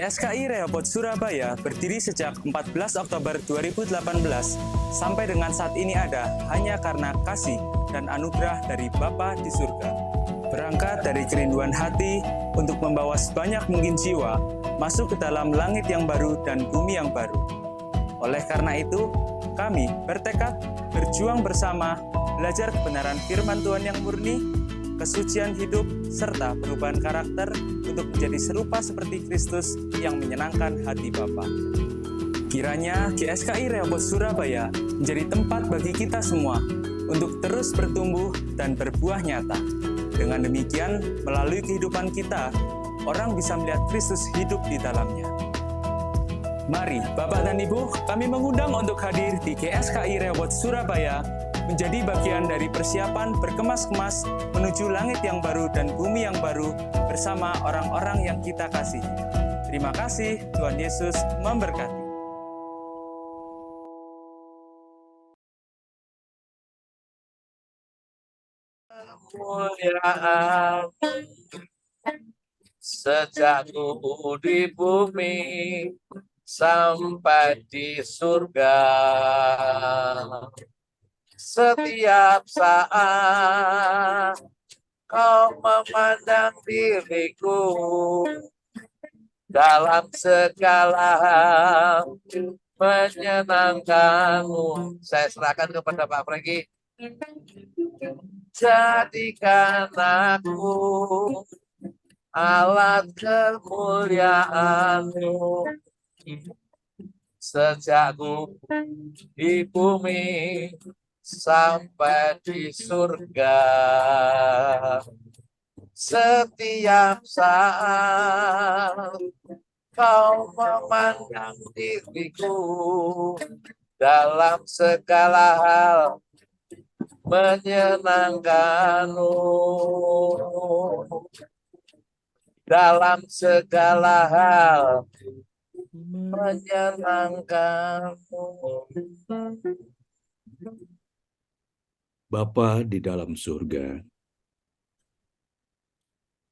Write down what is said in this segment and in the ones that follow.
GSKI Rehoboth Surabaya berdiri sejak 14 Oktober 2018 sampai dengan saat ini ada hanya karena kasih dan anugerah dari Bapa di surga. Berangkat dari kerinduan hati untuk membawa sebanyak mungkin jiwa masuk ke dalam langit yang baru dan bumi yang baru. Oleh karena itu, kami bertekad berjuang bersama, belajar kebenaran firman Tuhan yang murni, kesucian hidup, serta perubahan karakter untuk menjadi serupa seperti Kristus yang menyenangkan hati Bapa. Kiranya GSKI Rehoboth Surabaya menjadi tempat bagi kita semua untuk terus bertumbuh dan berbuah nyata. Dengan demikian, melalui kehidupan kita, orang bisa melihat Kristus hidup di dalamnya. Mari, Bapak dan Ibu, kami mengundang untuk hadir di GSKI Rehoboth Surabaya menjadi bagian dari persiapan berkemas-kemas menuju langit yang baru dan bumi yang baru bersama orang-orang yang kita kasihi. Terima kasih, Tuhan Yesus memberkati. Kemuliaan sejak di bumi sampai di surga. Setiap saat kau memandang diriku dalam segala hal menyenangkanmu. Saya serahkan kepada Pak Franky. Jadikan aku alat kemuliaanmu sejak di bumi sampai di surga. Setiap saat kau memandang diriku dalam segala hal menyenangkanmu, dalam segala hal menyenangkanmu. Bapa di dalam surga,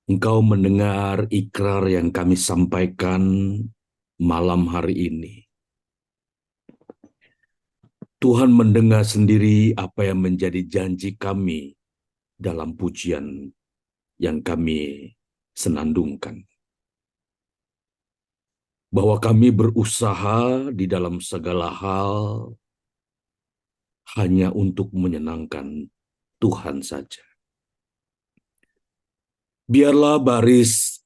Engkau mendengar ikrar yang kami sampaikan malam hari ini. Tuhan mendengar sendiri apa yang menjadi janji kami dalam pujian yang kami senandungkan. Bahwa kami berusaha di dalam segala hal hanya untuk menyenangkan Tuhan saja. Biarlah baris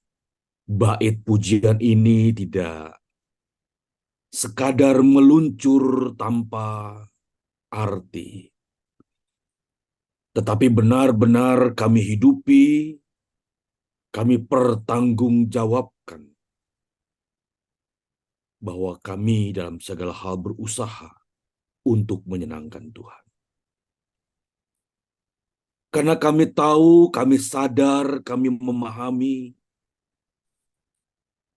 bait pujian ini tidak sekadar meluncur tanpa arti, tetapi benar-benar kami hidupi, kami pertanggungjawabkan bahwa kami dalam segala hal berusaha untuk menyenangkan Tuhan. Karena kami tahu, kami sadar, kami memahami,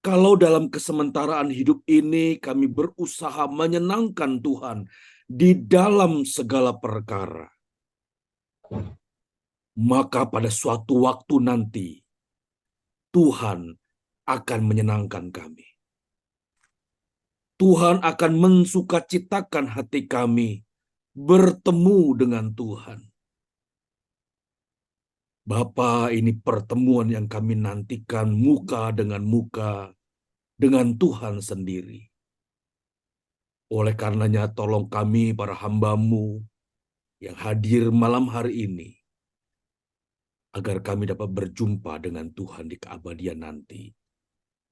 kalau dalam kesementaraan hidup ini kami berusaha menyenangkan Tuhan di dalam segala perkara, maka pada suatu waktu nanti Tuhan akan menyenangkan kami. Tuhan akan mensukacitakan hati kami bertemu dengan Tuhan. Bapa, ini pertemuan yang kami nantikan muka dengan Tuhan sendiri. Oleh karenanya tolong kami para hamba-Mu yang hadir malam hari ini, agar kami dapat berjumpa dengan Tuhan di keabadian nanti,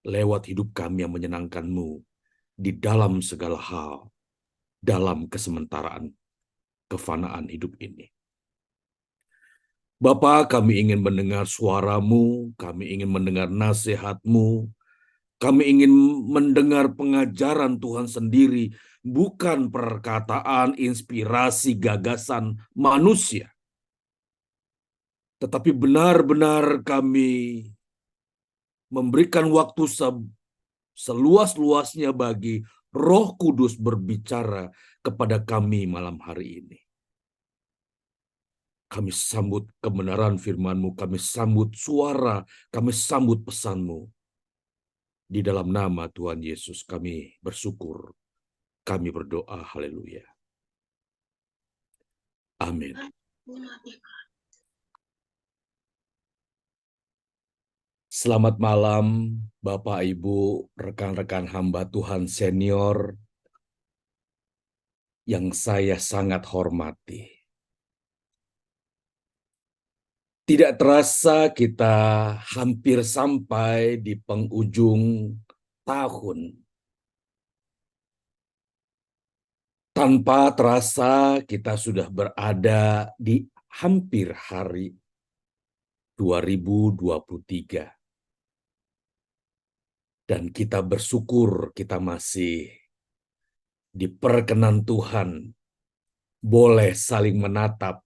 lewat hidup kami yang menyenangkan-Mu di dalam segala hal, dalam kesementaraan kefanaan hidup ini. Bapa, kami ingin mendengar suara-Mu, kami ingin mendengar nasihat-Mu, kami ingin mendengar pengajaran Tuhan sendiri, bukan perkataan, inspirasi, gagasan manusia. Tetapi benar-benar kami memberikan waktu seluas-luasnya bagi Roh Kudus berbicara kepada kami malam hari ini. Kami sambut kebenaran firman-Mu, kami sambut suara, kami sambut pesan-Mu. Di dalam nama Tuhan Yesus kami bersyukur, kami berdoa, haleluya. Amin. Selamat malam Bapak, Ibu, rekan-rekan hamba Tuhan senior yang saya sangat hormati. Tidak terasa kita hampir sampai di penghujung tahun. Tanpa terasa kita sudah berada di hampir hari 2023. Dan kita bersyukur kita masih diperkenan Tuhan boleh saling menatap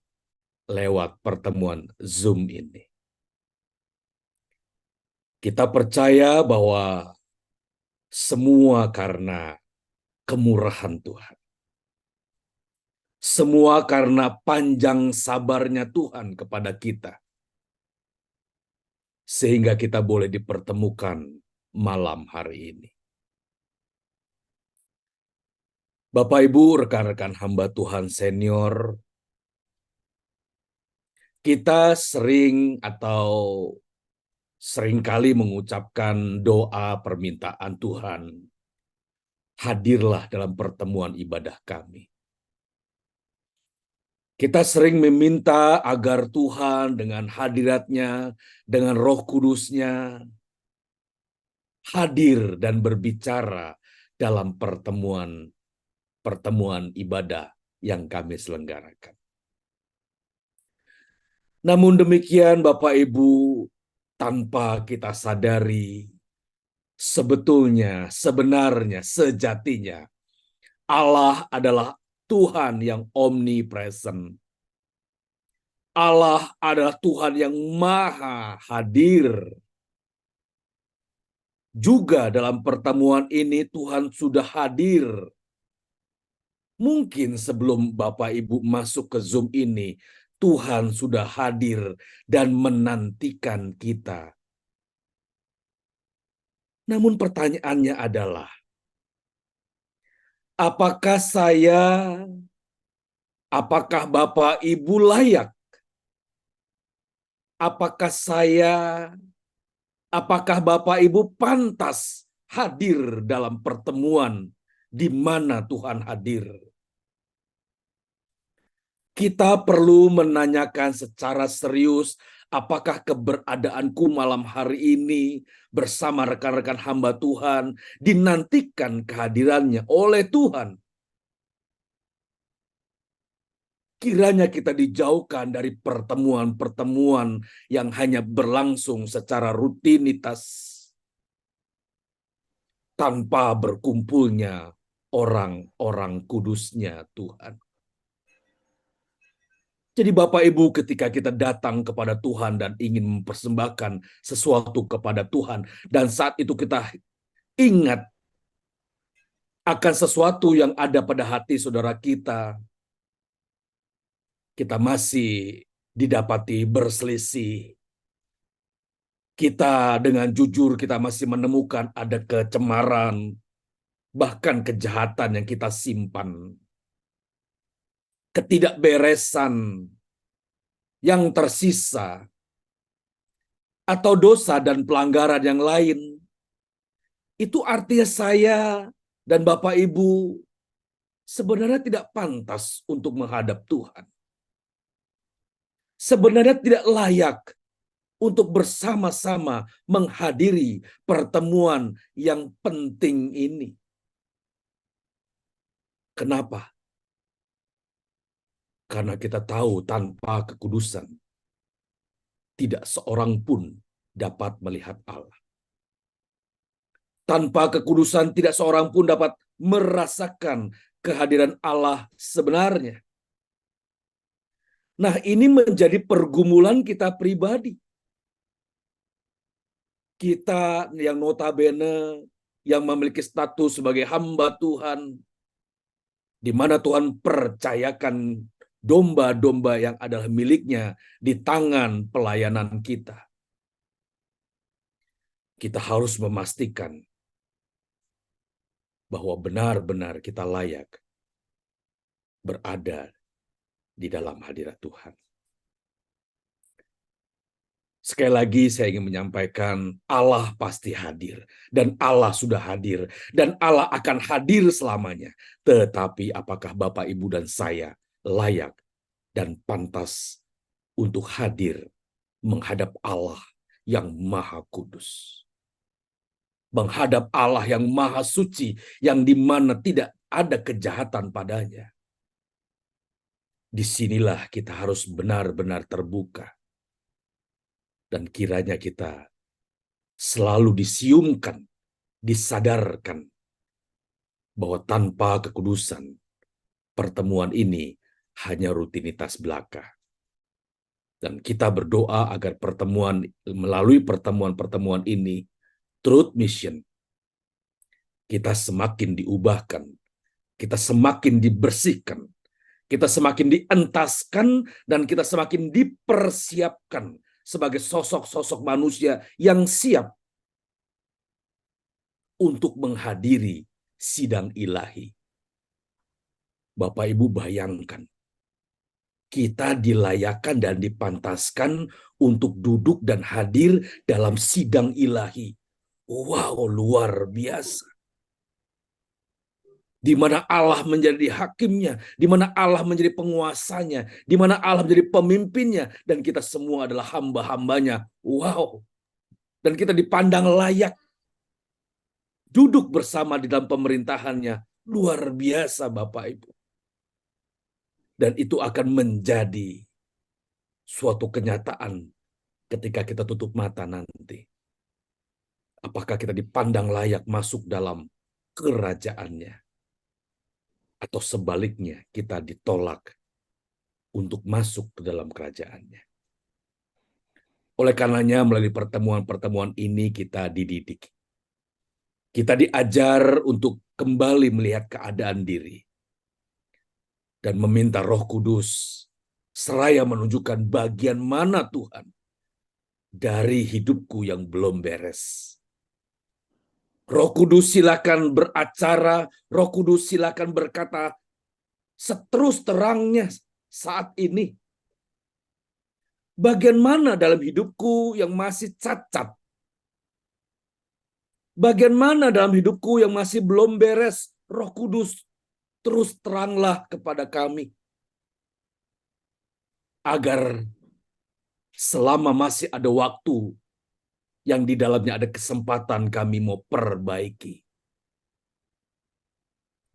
lewat pertemuan Zoom ini. Kita percaya bahwa semua karena kemurahan Tuhan. Semua karena panjang sabarnya Tuhan kepada kita. Sehingga kita boleh dipertemukan malam hari ini. Bapak, Ibu, rekan-rekan hamba Tuhan senior, kita seringkali mengucapkan doa permintaan Tuhan. Hadirlah dalam pertemuan ibadah kami. Kita sering meminta agar Tuhan dengan hadiratnya, dengan Roh Kudusnya, hadir dan berbicara dalam pertemuan ibadah yang kami selenggarakan. Namun demikian Bapak Ibu, tanpa kita sadari, sebenarnya, sejatinya, Allah adalah Tuhan yang omnipresent. Allah adalah Tuhan yang maha hadir. Juga dalam pertemuan ini Tuhan sudah hadir. Mungkin sebelum Bapak Ibu masuk ke Zoom ini, Tuhan sudah hadir dan menantikan kita. Namun pertanyaannya adalah, apakah Bapak Ibu layak? Apakah Bapak Ibu pantas hadir dalam pertemuan di mana Tuhan hadir? Kita perlu menanyakan secara serius, apakah keberadaanku malam hari ini bersama rekan-rekan hamba Tuhan dinantikan kehadirannya oleh Tuhan? Kiranya kita dijauhkan dari pertemuan-pertemuan yang hanya berlangsung secara rutinitas tanpa berkumpulnya orang-orang kudusnya Tuhan. Jadi Bapak Ibu, ketika kita datang kepada Tuhan dan ingin mempersembahkan sesuatu kepada Tuhan, dan saat itu kita ingat akan sesuatu yang ada pada hati saudara kita masih didapati berselisih. Kita dengan jujur kita masih menemukan ada kecemaran, bahkan kejahatan yang kita simpan. Ketidakberesan yang tersisa, atau dosa dan pelanggaran yang lain, itu artinya saya dan Bapak Ibu sebenarnya tidak pantas untuk menghadap Tuhan. Sebenarnya tidak layak untuk bersama-sama menghadiri pertemuan yang penting ini. Kenapa? Karena kita tahu tanpa kekudusan, tidak seorang pun dapat melihat Allah. Tanpa kekudusan, tidak seorang pun dapat merasakan kehadiran Allah sebenarnya. Nah, ini menjadi pergumulan kita pribadi. Kita yang notabene, yang memiliki status sebagai hamba Tuhan, di mana Tuhan percayakan domba-domba yang adalah miliknya di tangan pelayanan kita. Kita harus memastikan bahwa benar-benar kita layak berada di dalam hadirat Tuhan. Sekali lagi saya ingin menyampaikan Allah pasti hadir dan Allah sudah hadir dan Allah akan hadir selamanya. Tetapi apakah Bapak, Ibu, dan saya layak dan pantas untuk hadir menghadap Allah yang Maha Kudus? Menghadap Allah yang Maha Suci, yang dimana tidak ada kejahatan padanya. Disinilah kita harus benar-benar terbuka. Dan kiranya kita selalu disiumkan, disadarkan bahwa tanpa kekudusan, pertemuan ini hanya rutinitas belaka. Dan kita berdoa agar melalui pertemuan-pertemuan ini, Truth Mission, kita semakin diubahkan, kita semakin dibersihkan, kita semakin dientaskan, dan kita semakin dipersiapkan sebagai sosok-sosok manusia yang siap untuk menghadiri sidang ilahi. Bapak Ibu bayangkan, kita dilayakkan dan dipantaskan untuk duduk dan hadir dalam sidang ilahi. Wow, luar biasa. Di mana Allah menjadi hakimnya, di mana Allah menjadi penguasanya, di mana Allah menjadi pemimpinnya, dan kita semua adalah hamba-hambanya. Wow. Dan kita dipandang layak duduk bersama di dalam pemerintahannya. Luar biasa, Bapak Ibu. Dan itu akan menjadi suatu kenyataan ketika kita tutup mata nanti. Apakah kita dipandang layak masuk dalam kerajaannya? Atau sebaliknya kita ditolak untuk masuk ke dalam kerajaannya. Oleh karenanya melalui pertemuan-pertemuan ini kita dididik. Kita diajar untuk kembali melihat keadaan diri. Dan meminta Roh Kudus seraya menunjukkan bagian mana Tuhan dari hidupku yang belum beres. Roh Kudus silakan beracara, Roh Kudus silakan berkata seterus terangnya saat ini. Bagian mana dalam hidupku yang masih cacat? Bagian mana dalam hidupku yang masih belum beres? Roh Kudus, terus teranglah kepada kami. Agar selama masih ada waktu yang di dalamnya ada kesempatan kami mau perbaiki.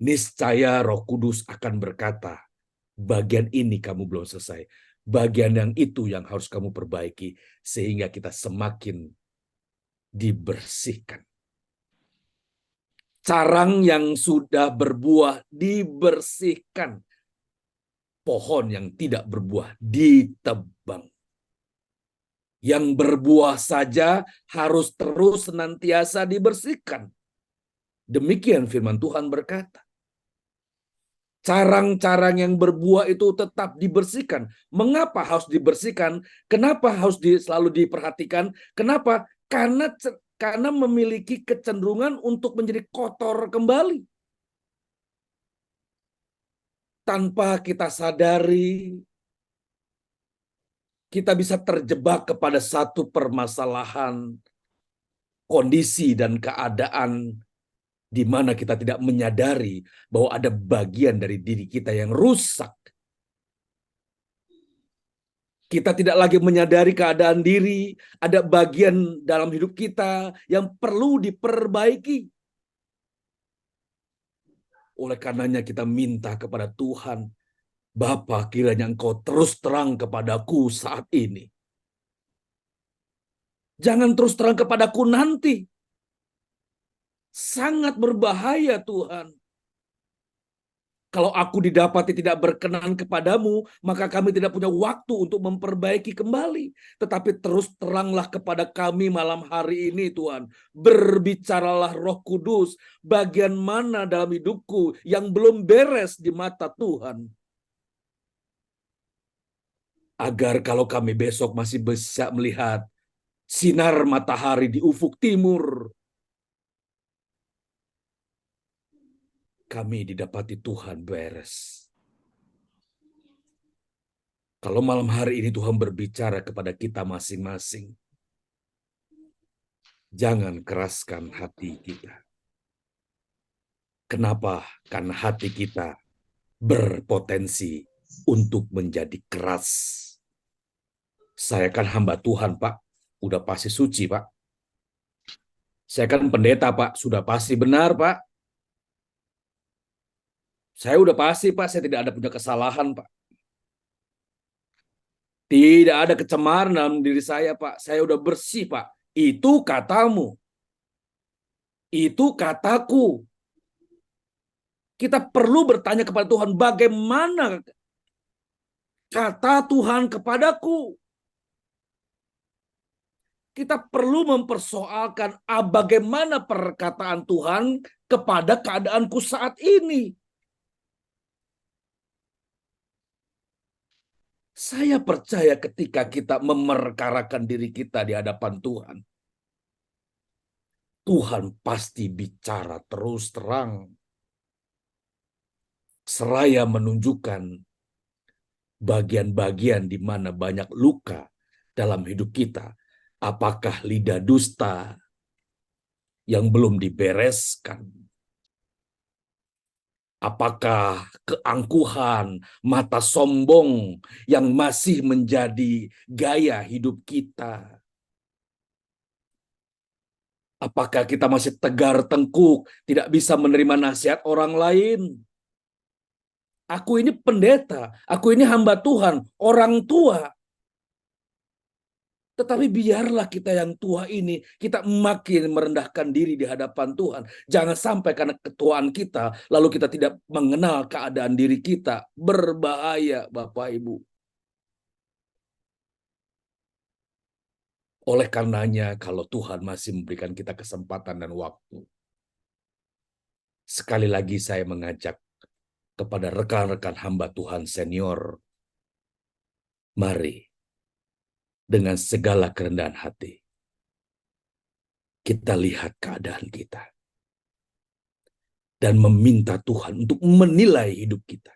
Niscaya Roh Kudus akan berkata, bagian ini kamu belum selesai. Bagian yang itu yang harus kamu perbaiki. Sehingga kita semakin dibersihkan. Carang yang sudah berbuah dibersihkan. Pohon yang tidak berbuah ditebang. Yang berbuah saja harus terus senantiasa dibersihkan. Demikian firman Tuhan berkata. Carang-carang yang berbuah itu tetap dibersihkan. Mengapa harus dibersihkan? Kenapa harus selalu diperhatikan? Kenapa? Karena memiliki kecenderungan untuk menjadi kotor kembali. Tanpa kita sadari, kita bisa terjebak kepada satu permasalahan, kondisi dan keadaan di mana kita tidak menyadari bahwa ada bagian dari diri kita yang rusak. Kita tidak lagi menyadari keadaan diri, ada bagian dalam hidup kita yang perlu diperbaiki. Oleh karenanya kita minta kepada Tuhan, Bapa, kiranya Engkau terus terang kepadaku saat ini. Jangan terus terang kepadaku nanti. Sangat berbahaya Tuhan. Kalau aku didapati tidak berkenan kepadamu, maka kami tidak punya waktu untuk memperbaiki kembali. Tetapi terus teranglah kepada kami malam hari ini Tuhan. Berbicaralah Roh Kudus, bagian mana dalam hidupku yang belum beres di mata Tuhan. Agar kalau kami besok masih bisa melihat sinar matahari di ufuk timur, kami didapati Tuhan beres. Kalau malam hari ini Tuhan berbicara kepada kita masing-masing, jangan keraskan hati kita. Kenapa? Karena hati kita berpotensi untuk menjadi keras. Saya kan hamba Tuhan, Pak. Udah pasti suci, Pak. Saya kan pendeta, Pak. Sudah pasti benar, Pak. Saya udah pasti, Pak. Saya tidak ada punya kesalahan, Pak. Tidak ada kecemaran dalam diri saya, Pak. Saya udah bersih, Pak. Itu katamu. Itu kataku. Kita perlu bertanya kepada Tuhan, bagaimana kata Tuhan kepadaku? Kita perlu mempersoalkan bagaimana perkataan Tuhan kepada keadaanku saat ini. Saya percaya ketika kita memerkarakan diri kita di hadapan Tuhan, Tuhan pasti bicara terus terang, seraya menunjukkan bagian-bagian di mana banyak luka dalam hidup kita. Apakah lidah dusta yang belum dibereskan? Apakah keangkuhan, mata sombong yang masih menjadi gaya hidup kita? Apakah kita masih tegar tengkuk, tidak bisa menerima nasihat orang lain? Aku ini pendeta, aku ini hamba Tuhan, orang tua. Tetapi biarlah kita yang tua ini, kita makin merendahkan diri di hadapan Tuhan. Jangan sampai karena ketuaan kita, lalu kita tidak mengenal keadaan diri kita. Berbahaya, Bapak Ibu. Oleh karenanya, kalau Tuhan masih memberikan kita kesempatan dan waktu, sekali lagi saya mengajak kepada rekan-rekan hamba Tuhan senior, mari dengan segala kerendahan hati, kita lihat keadaan kita. Dan meminta Tuhan untuk menilai hidup kita.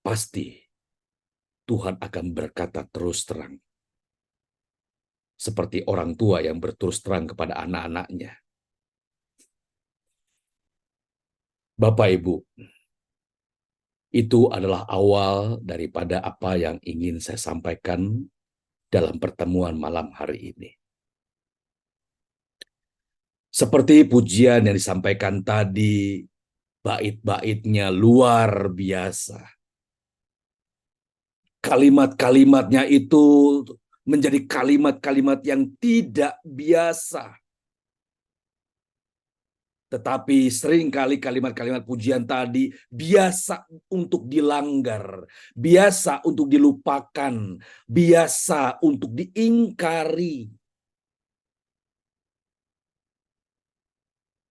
Pasti Tuhan akan berkata terus terang. Seperti orang tua yang berterus terang kepada anak-anaknya. Bapak Ibu, itu adalah awal daripada apa yang ingin saya sampaikan dalam pertemuan malam hari ini. Seperti pujian yang disampaikan tadi, bait-baitnya luar biasa. Kalimat-kalimatnya itu menjadi kalimat-kalimat yang tidak biasa. Tetapi seringkali kalimat-kalimat pujian tadi biasa untuk dilanggar, biasa untuk dilupakan, biasa untuk diingkari.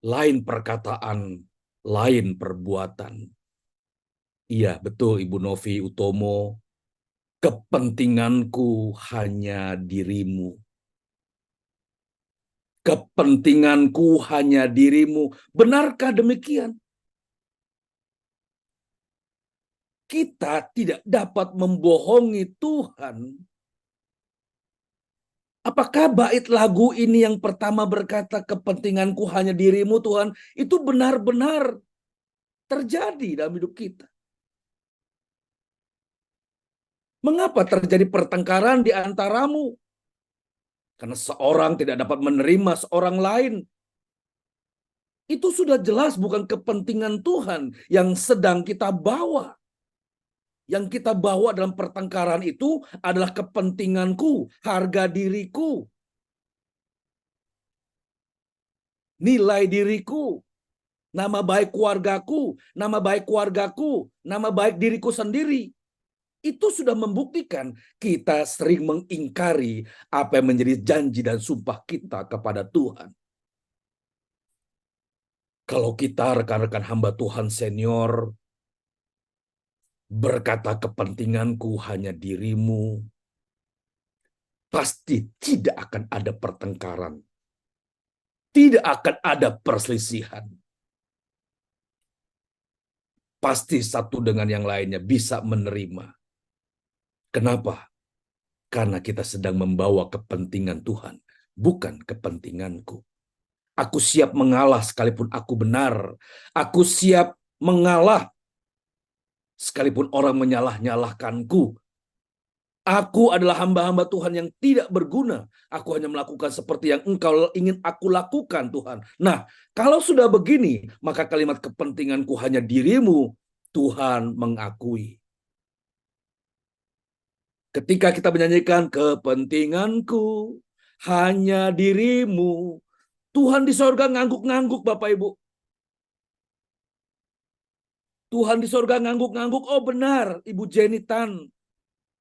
Lain perkataan, lain perbuatan. Iya, betul Ibu Novi Utomo. Kepentinganku hanya dirimu. Kepentinganku hanya dirimu. Benarkah demikian? Kita tidak dapat membohongi Tuhan. Apakah bait lagu ini yang pertama berkata kepentinganku hanya dirimu Tuhan, itu benar-benar terjadi dalam hidup kita? Mengapa terjadi pertengkaran di antaramu? Karena seorang tidak dapat menerima seorang lain. Itu sudah jelas bukan kepentingan Tuhan yang sedang kita bawa. Yang kita bawa dalam pertengkaran itu adalah kepentinganku, harga diriku, nilai diriku, nama baik keluargaku, nama baik diriku sendiri. Itu sudah membuktikan kita sering mengingkari apa yang menjadi janji dan sumpah kita kepada Tuhan. Kalau kita rekan-rekan hamba Tuhan senior berkata kepentinganku hanya dirimu, pasti tidak akan ada pertengkaran. Tidak akan ada perselisihan. pasti satu dengan yang lainnya bisa menerima. Kenapa? Karena kita sedang membawa kepentingan Tuhan, bukan kepentinganku. Aku siap mengalah sekalipun aku benar. Aku siap mengalah sekalipun orang menyalah-nyalahkanku. Aku adalah hamba-hamba Tuhan yang tidak berguna. Aku hanya melakukan seperti yang Engkau ingin aku lakukan, Tuhan. Nah, kalau sudah begini, maka kalimat kepentinganku hanya dirimu, Tuhan mengakui. Ketika kita menyanyikan kepentinganku hanya dirimu, Tuhan di sorga ngangguk-ngangguk, Bapak Ibu. Tuhan di sorga ngangguk-ngangguk. Oh benar, Ibu Jenny Tan.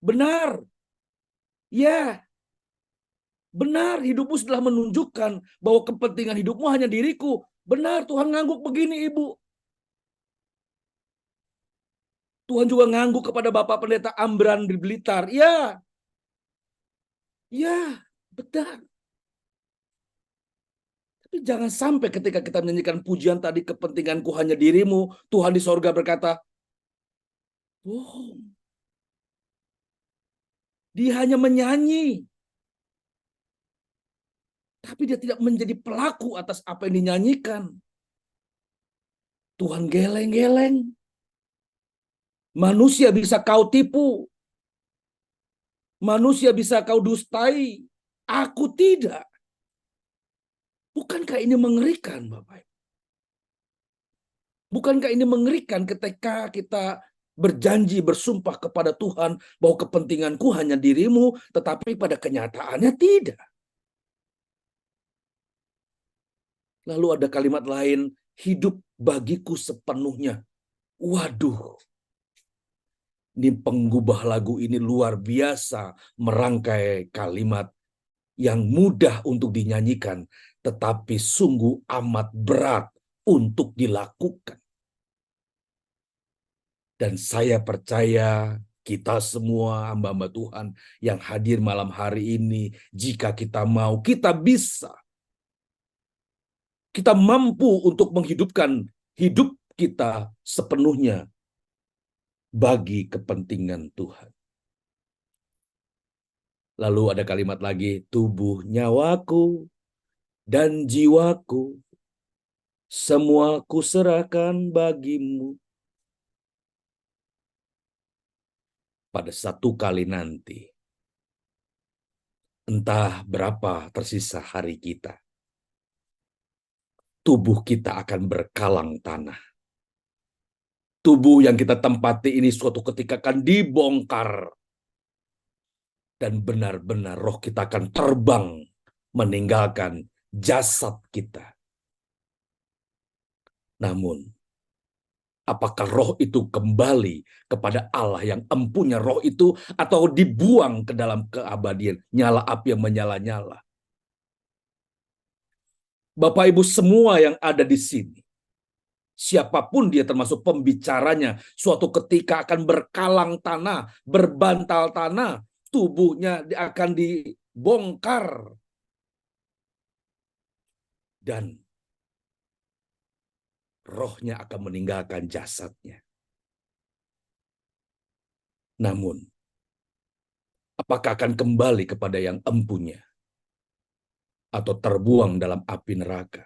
Benar. Ya, benar, hidupmu sudah menunjukkan bahwa kepentingan hidupmu hanya diriku. Benar, Tuhan ngangguk begini, Ibu. Tuhan juga ngangguk kepada Bapak Pendeta Ambran di Blitar. Ya, ya, benar. Tapi jangan sampai ketika kita menyanyikan pujian tadi, kepentinganku hanya dirimu, Tuhan di sorga berkata, bohong. Dia hanya menyanyi. Tapi dia tidak menjadi pelaku atas apa yang dinyanyikan. Tuhan geleng-geleng. Manusia bisa kau tipu. Manusia bisa kau dustai. Aku tidak. Bukankah ini mengerikan, Bapak? Bukankah ini mengerikan ketika kita berjanji, bersumpah kepada Tuhan bahwa kepentinganku hanya dirimu, tetapi pada kenyataannya tidak. Lalu ada kalimat lain, hidup bagiku sepenuhnya. Waduh, ini penggubah lagu ini luar biasa merangkai kalimat yang mudah untuk dinyanyikan, tetapi sungguh amat berat untuk dilakukan. Dan saya percaya kita semua hamba-hamba Tuhan yang hadir malam hari ini, jika kita mau, kita bisa. Kita mampu untuk menghidupkan hidup kita sepenuhnya bagi kepentingan Tuhan. Lalu ada kalimat lagi, tubuh, nyawaku, dan jiwaku, semua kuserahkan bagimu. Pada satu kali nanti, entah berapa tersisa hari kita, tubuh kita akan berkalang tanah. Tubuh yang kita tempati ini suatu ketika akan dibongkar. Dan benar-benar roh kita akan terbang meninggalkan jasad kita. Namun, apakah roh itu kembali kepada Allah yang empunya roh itu atau dibuang ke dalam keabadian, nyala api yang menyala-nyala? Bapak Ibu semua yang ada di sini, siapapun dia termasuk pembicaranya, suatu ketika akan berkalang tanah, berbantal tanah, tubuhnya akan dibongkar. Dan rohnya akan meninggalkan jasadnya. Namun, apakah akan kembali kepada yang empunya? Atau terbuang dalam api neraka?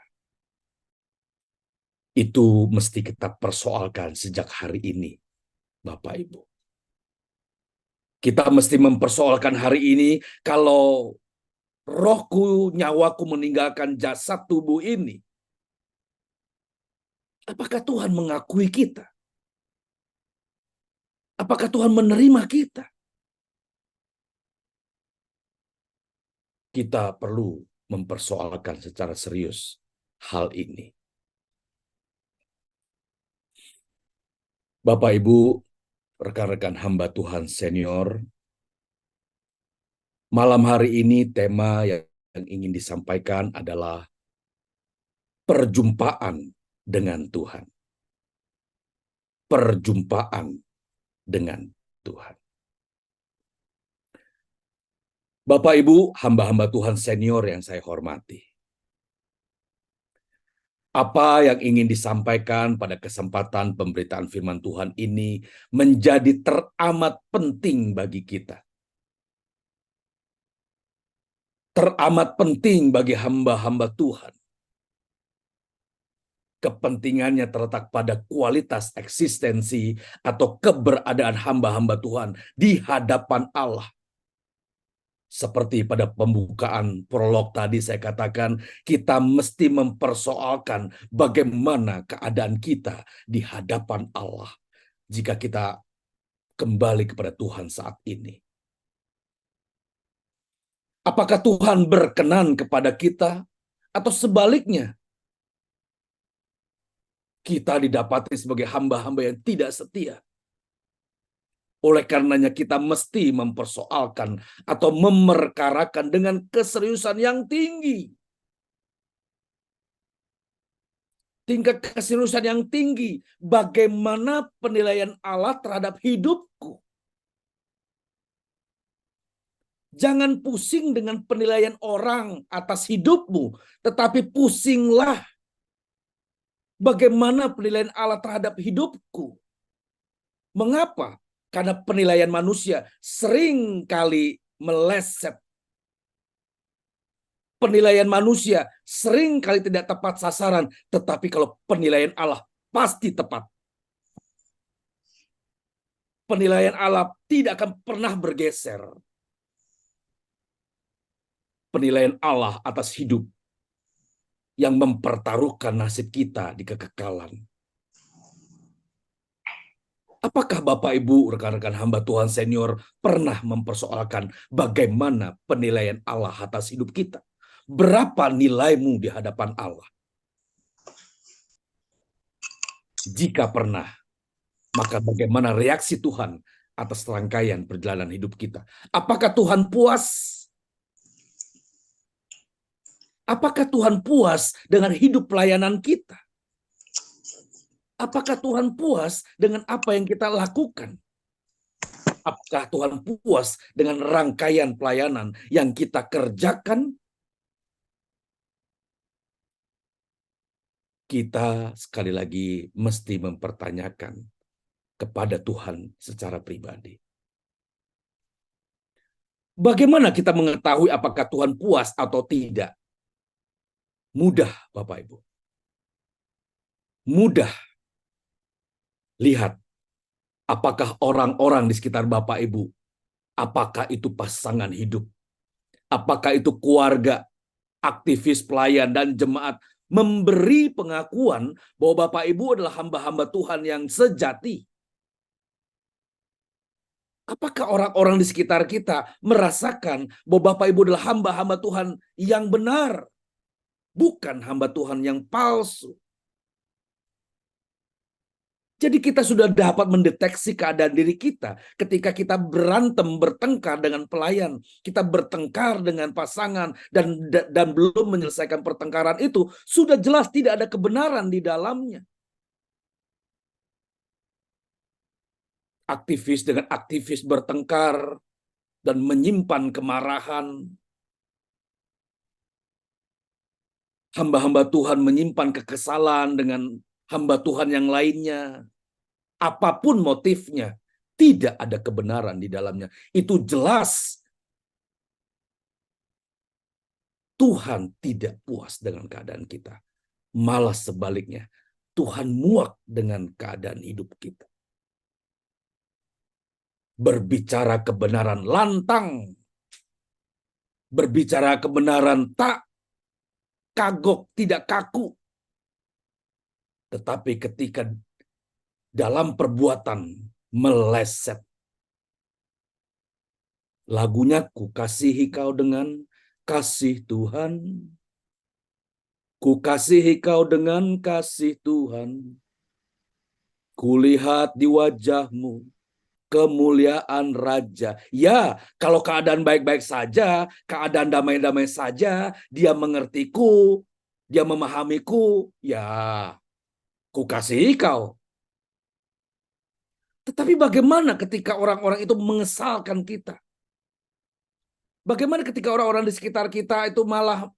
Itu mesti kita persoalkan sejak hari ini, Bapak Ibu. Kita mesti mempersoalkan hari ini, kalau rohku, nyawaku meninggalkan jasad tubuh ini, apakah Tuhan mengakui kita? Apakah Tuhan menerima kita? Kita perlu mempersoalkan secara serius hal ini. Bapak, Ibu, rekan-rekan hamba Tuhan senior, malam hari ini tema yang ingin disampaikan adalah perjumpaan dengan Tuhan. Perjumpaan dengan Tuhan. Bapak, Ibu, hamba-hamba Tuhan senior yang saya hormati. Apa yang ingin disampaikan pada kesempatan pemberitaan firman Tuhan ini menjadi teramat penting bagi kita. Teramat penting bagi hamba-hamba Tuhan. Kepentingannya terletak pada kualitas eksistensi atau keberadaan hamba-hamba Tuhan di hadapan Allah. Seperti pada pembukaan prolog tadi saya katakan, kita mesti mempersoalkan bagaimana keadaan kita di hadapan Allah jika kita kembali kepada Tuhan saat ini. Apakah Tuhan berkenan kepada kita atau sebaliknya? Kita didapati sebagai hamba-hamba yang tidak setia. Oleh karenanya kita mesti mempersoalkan atau memerkarakan dengan keseriusan yang tinggi. Tingkat keseriusan yang tinggi. Bagaimana penilaian Allah terhadap hidupku? Jangan pusing dengan penilaian orang atas hidupmu. Tetapi pusinglah bagaimana penilaian Allah terhadap hidupku. Mengapa? Karena penilaian manusia sering kali meleset. Penilaian manusia sering kali tidak tepat sasaran. Tetapi kalau penilaian Allah pasti tepat. Penilaian Allah tidak akan pernah bergeser. Penilaian Allah atas hidup yang mempertaruhkan nasib kita di kekekalan. Apakah Bapak Ibu, rekan-rekan hamba Tuhan senior pernah mempersoalkan bagaimana penilaian Allah atas hidup kita? Berapa nilaimu di hadapan Allah? Jika pernah, maka bagaimana reaksi Tuhan atas rangkaian perjalanan hidup kita? Apakah Tuhan puas? Apakah Tuhan puas dengan hidup pelayanan kita? Apakah Tuhan puas dengan apa yang kita lakukan? Apakah Tuhan puas dengan rangkaian pelayanan yang kita kerjakan? Kita sekali lagi mesti mempertanyakan kepada Tuhan secara pribadi. Bagaimana kita mengetahui apakah Tuhan puas atau tidak? Mudah, Bapak Ibu. Mudah. Lihat, apakah orang-orang di sekitar Bapak Ibu, apakah itu pasangan hidup, apakah itu keluarga, aktivis pelayan, dan jemaat memberi pengakuan bahwa Bapak Ibu adalah hamba-hamba Tuhan yang sejati. Apakah orang-orang di sekitar kita merasakan bahwa Bapak Ibu adalah hamba-hamba Tuhan yang benar, bukan hamba Tuhan yang palsu? Jadi kita sudah dapat mendeteksi keadaan diri kita ketika kita berantem, bertengkar dengan pelayan, kita bertengkar dengan pasangan dan belum menyelesaikan pertengkaran itu, sudah jelas tidak ada kebenaran di dalamnya. Aktivis dengan aktivis bertengkar dan menyimpan kemarahan. Hamba-hamba Tuhan menyimpan kekesalan dengan hamba Tuhan yang lainnya. Apapun motifnya, tidak ada kebenaran di dalamnya. Itu jelas. Tuhan tidak puas dengan keadaan kita. Malah sebaliknya, Tuhan muak dengan keadaan hidup kita. Berbicara kebenaran lantang. Berbicara kebenaran tak kagok, tidak kaku. Tetapi ketika dalam perbuatan meleset. Lagunya, ku kasihi kau dengan kasih Tuhan. Ku kasihi kau dengan kasih Tuhan. Kulihat di wajahmu kemuliaan Raja. Ya, kalau keadaan baik-baik saja, keadaan damai-damai saja, dia mengertiku, dia memahamiku, ya, ku kasihi kau. Tetapi bagaimana ketika orang-orang itu mengesalkan kita? Bagaimana ketika orang-orang di sekitar kita itu malah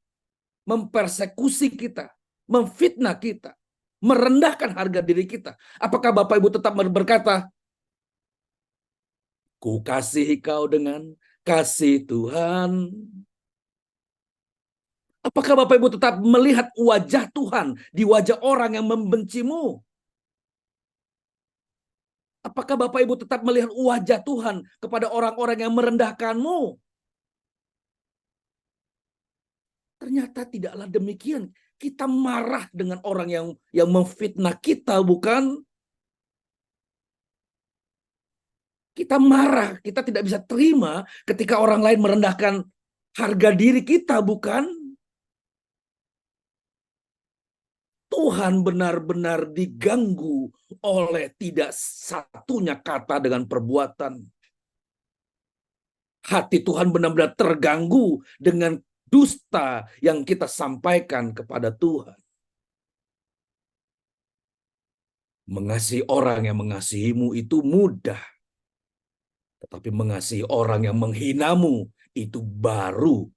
mempersekusi kita, memfitnah kita, merendahkan harga diri kita, apakah Bapak Ibu tetap berkata, ku kasihi kau dengan kasih Tuhan? Apakah Bapak Ibu tetap melihat wajah Tuhan di wajah orang yang membencimu? Apakah Bapak Ibu tetap melihat wajah Tuhan kepada orang-orang yang merendahkanmu? Ternyata tidaklah demikian. Kita marah dengan orang yang memfitnah kita, bukan? Kita marah, kita tidak bisa terima ketika orang lain merendahkan harga diri kita, bukan? Tuhan benar-benar diganggu oleh tidak satunya kata dengan perbuatan. Hati Tuhan benar-benar terganggu dengan dusta yang kita sampaikan kepada Tuhan. Mengasihi orang yang mengasihimu itu mudah. Tetapi mengasihi orang yang menghinamu itu baru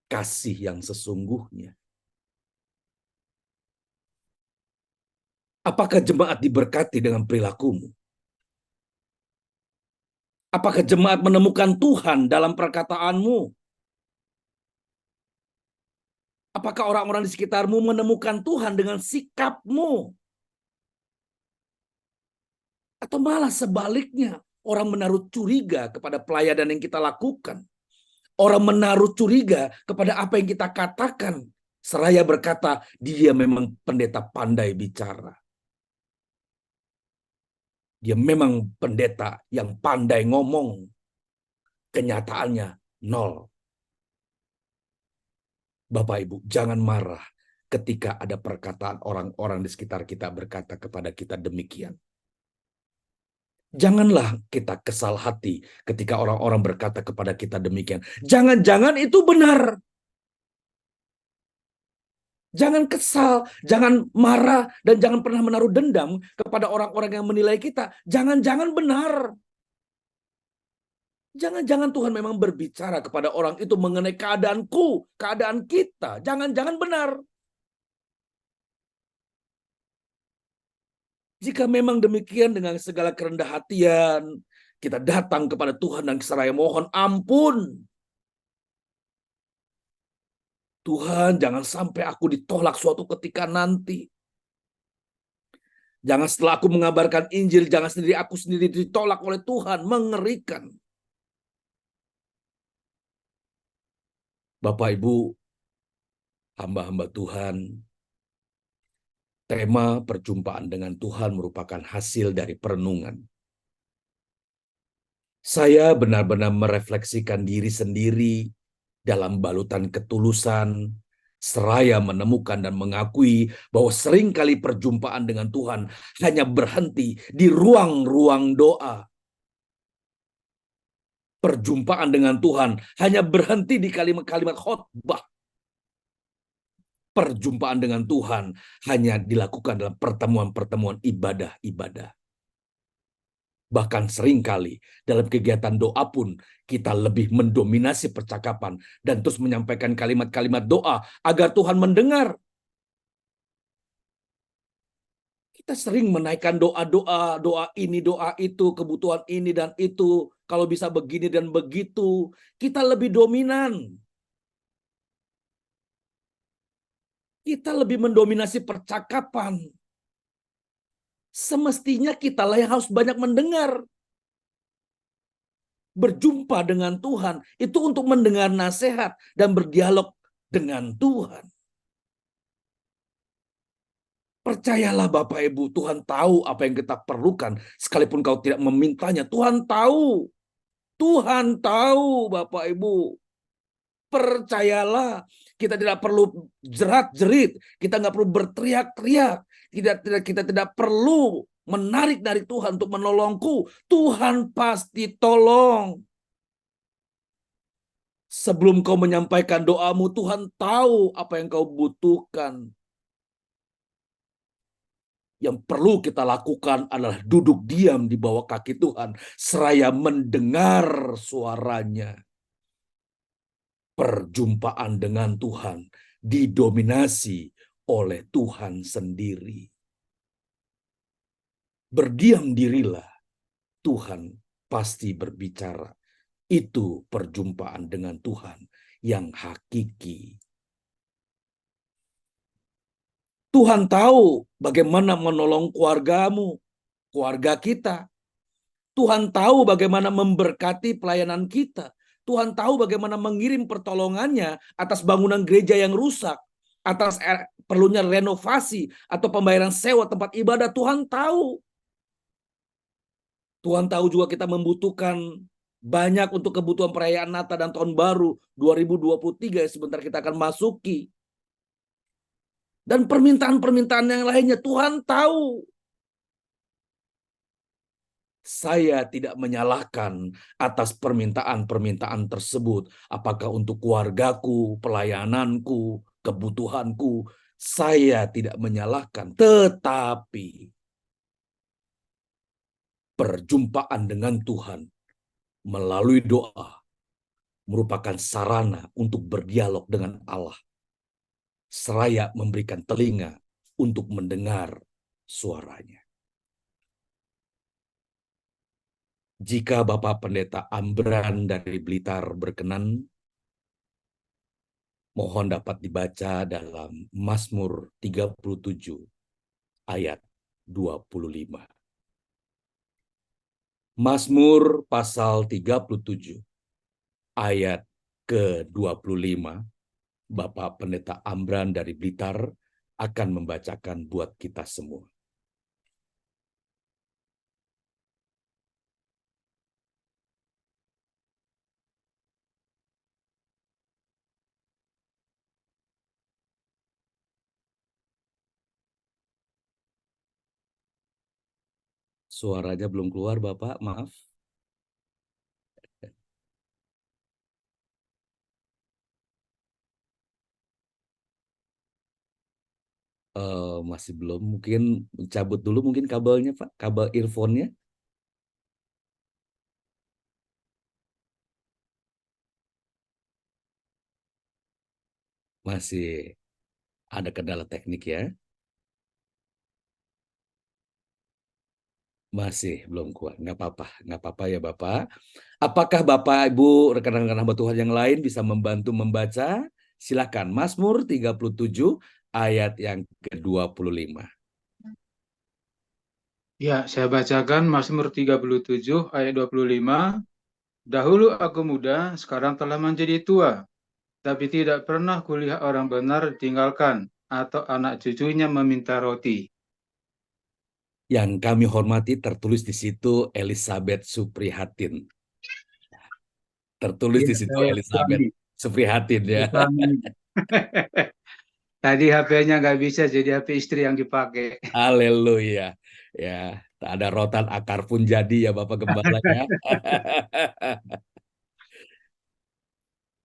kasih yang sesungguhnya. Apakah jemaat diberkati dengan perilakumu? Apakah jemaat menemukan Tuhan dalam perkataanmu? Apakah orang-orang di sekitarmu menemukan Tuhan dengan sikapmu? Atau malah sebaliknya, orang menaruh curiga kepada pelayanan yang kita lakukan. Orang menaruh curiga kepada apa yang kita katakan. Seraya berkata, dia memang pendeta pandai bicara. Dia memang pendeta yang pandai ngomong. Kenyataannya nol. Bapak Ibu, jangan marah ketika ada perkataan orang-orang di sekitar kita berkata kepada kita demikian. Janganlah kita kesal hati ketika orang-orang berkata kepada kita demikian. Jangan-jangan itu benar. Jangan kesal, jangan marah, dan jangan pernah menaruh dendam kepada orang-orang yang menilai kita. Jangan-jangan benar. Jangan-jangan Tuhan memang berbicara kepada orang itu mengenai keadaanku, keadaan kita. Jangan-jangan benar. Jika memang demikian, dengan segala kerendah hatian, kita datang kepada Tuhan dan seraya mohon ampun. Tuhan, jangan sampai aku ditolak suatu ketika nanti. Jangan setelah aku mengabarkan Injil, jangan aku sendiri ditolak oleh Tuhan. Mengerikan. Bapak Ibu, hamba-hamba Tuhan, tema perjumpaan dengan Tuhan merupakan hasil dari perenungan. Saya benar-benar merefleksikan diri sendiri dalam balutan ketulusan, seraya menemukan dan mengakui bahwa seringkali perjumpaan dengan Tuhan hanya berhenti di ruang-ruang doa. Perjumpaan dengan Tuhan hanya berhenti di kalimat-kalimat khotbah. Perjumpaan dengan Tuhan hanya dilakukan dalam pertemuan-pertemuan ibadah-ibadah. Bahkan seringkali dalam kegiatan doa pun kita lebih mendominasi percakapan dan terus menyampaikan kalimat-kalimat doa agar Tuhan mendengar. Kita sering menaikkan doa-doa, doa ini, doa itu, kebutuhan ini dan itu. Kalau bisa begini dan begitu, kita lebih dominan. Kita lebih mendominasi percakapan. Semestinya kitalah yang harus banyak mendengar. Berjumpa dengan Tuhan itu untuk mendengar nasihat dan berdialog dengan Tuhan. Percayalah Bapak Ibu, Tuhan tahu apa yang kita perlukan. Sekalipun kau tidak memintanya, Tuhan tahu. Tuhan tahu Bapak Ibu. Percayalah, kita tidak perlu jerat-jerit, kita nggak perlu berteriak-teriak, kita tidak perlu menarik-narik Tuhan untuk menolongku. Tuhan pasti tolong. Sebelum kau menyampaikan doamu, Tuhan tahu apa yang kau butuhkan. Yang perlu kita lakukan adalah duduk diam di bawah kaki Tuhan, seraya mendengar suaranya. Perjumpaan dengan Tuhan didominasi oleh Tuhan sendiri. Berdiam dirilah, Tuhan pasti berbicara. Itu perjumpaan dengan Tuhan yang hakiki. Tuhan tahu bagaimana menolong keluargamu, keluarga kita. Tuhan tahu bagaimana memberkati pelayanan kita. Tuhan tahu bagaimana mengirim pertolongannya atas bangunan gereja yang rusak, atas perlunya renovasi atau pembayaran sewa tempat ibadah. Tuhan tahu. Tuhan tahu juga kita membutuhkan banyak untuk kebutuhan perayaan Natal dan Tahun Baru 2023 yang sebentar kita akan masuki. Dan permintaan-permintaan yang lainnya Tuhan tahu. Saya tidak menyalahkan atas permintaan-permintaan tersebut. Apakah untuk keluargaku, pelayananku, kebutuhanku. Saya tidak menyalahkan. Tetapi perjumpaan dengan Tuhan melalui doa merupakan sarana untuk berdialog dengan Allah. Seraya memberikan telinga untuk mendengar suaranya. Jika Bapak Pendeta Ambran dari Blitar berkenan, mohon dapat dibaca dalam Mazmur 37 ayat 25. Mazmur pasal 37 ayat ke-25. Bapak Pendeta Ambran dari Blitar akan membacakan buat kita semua. Suaranya belum keluar, Bapak, maaf. Masih belum, mungkin cabut dulu mungkin kabelnya, Pak, kabel earphone-nya. Masih ada kendala teknik ya. Masih belum kuat, nggak apa-apa ya Bapak. Apakah Bapak, Ibu, rekan-rekan hamba Tuhan yang lain bisa membantu membaca? Silakan, Mazmur 37 ayat yang ke-25. Ya, saya bacakan Mazmur 37 ayat 25. Dahulu aku muda, sekarang telah menjadi tua, tapi tidak pernah kulihat orang benar ditinggalkan atau anak cucunya meminta roti. Yang kami hormati tertulis di situ Elizabeth Suprihatin. Tertulis Ya, di situ saya Elizabeth Suprihatin ya. Tadi HP-nya nggak bisa, jadi HP istri yang dipakai. Haleluya. Ya, tak ada rotan akar pun jadi ya Bapak Gembala ya.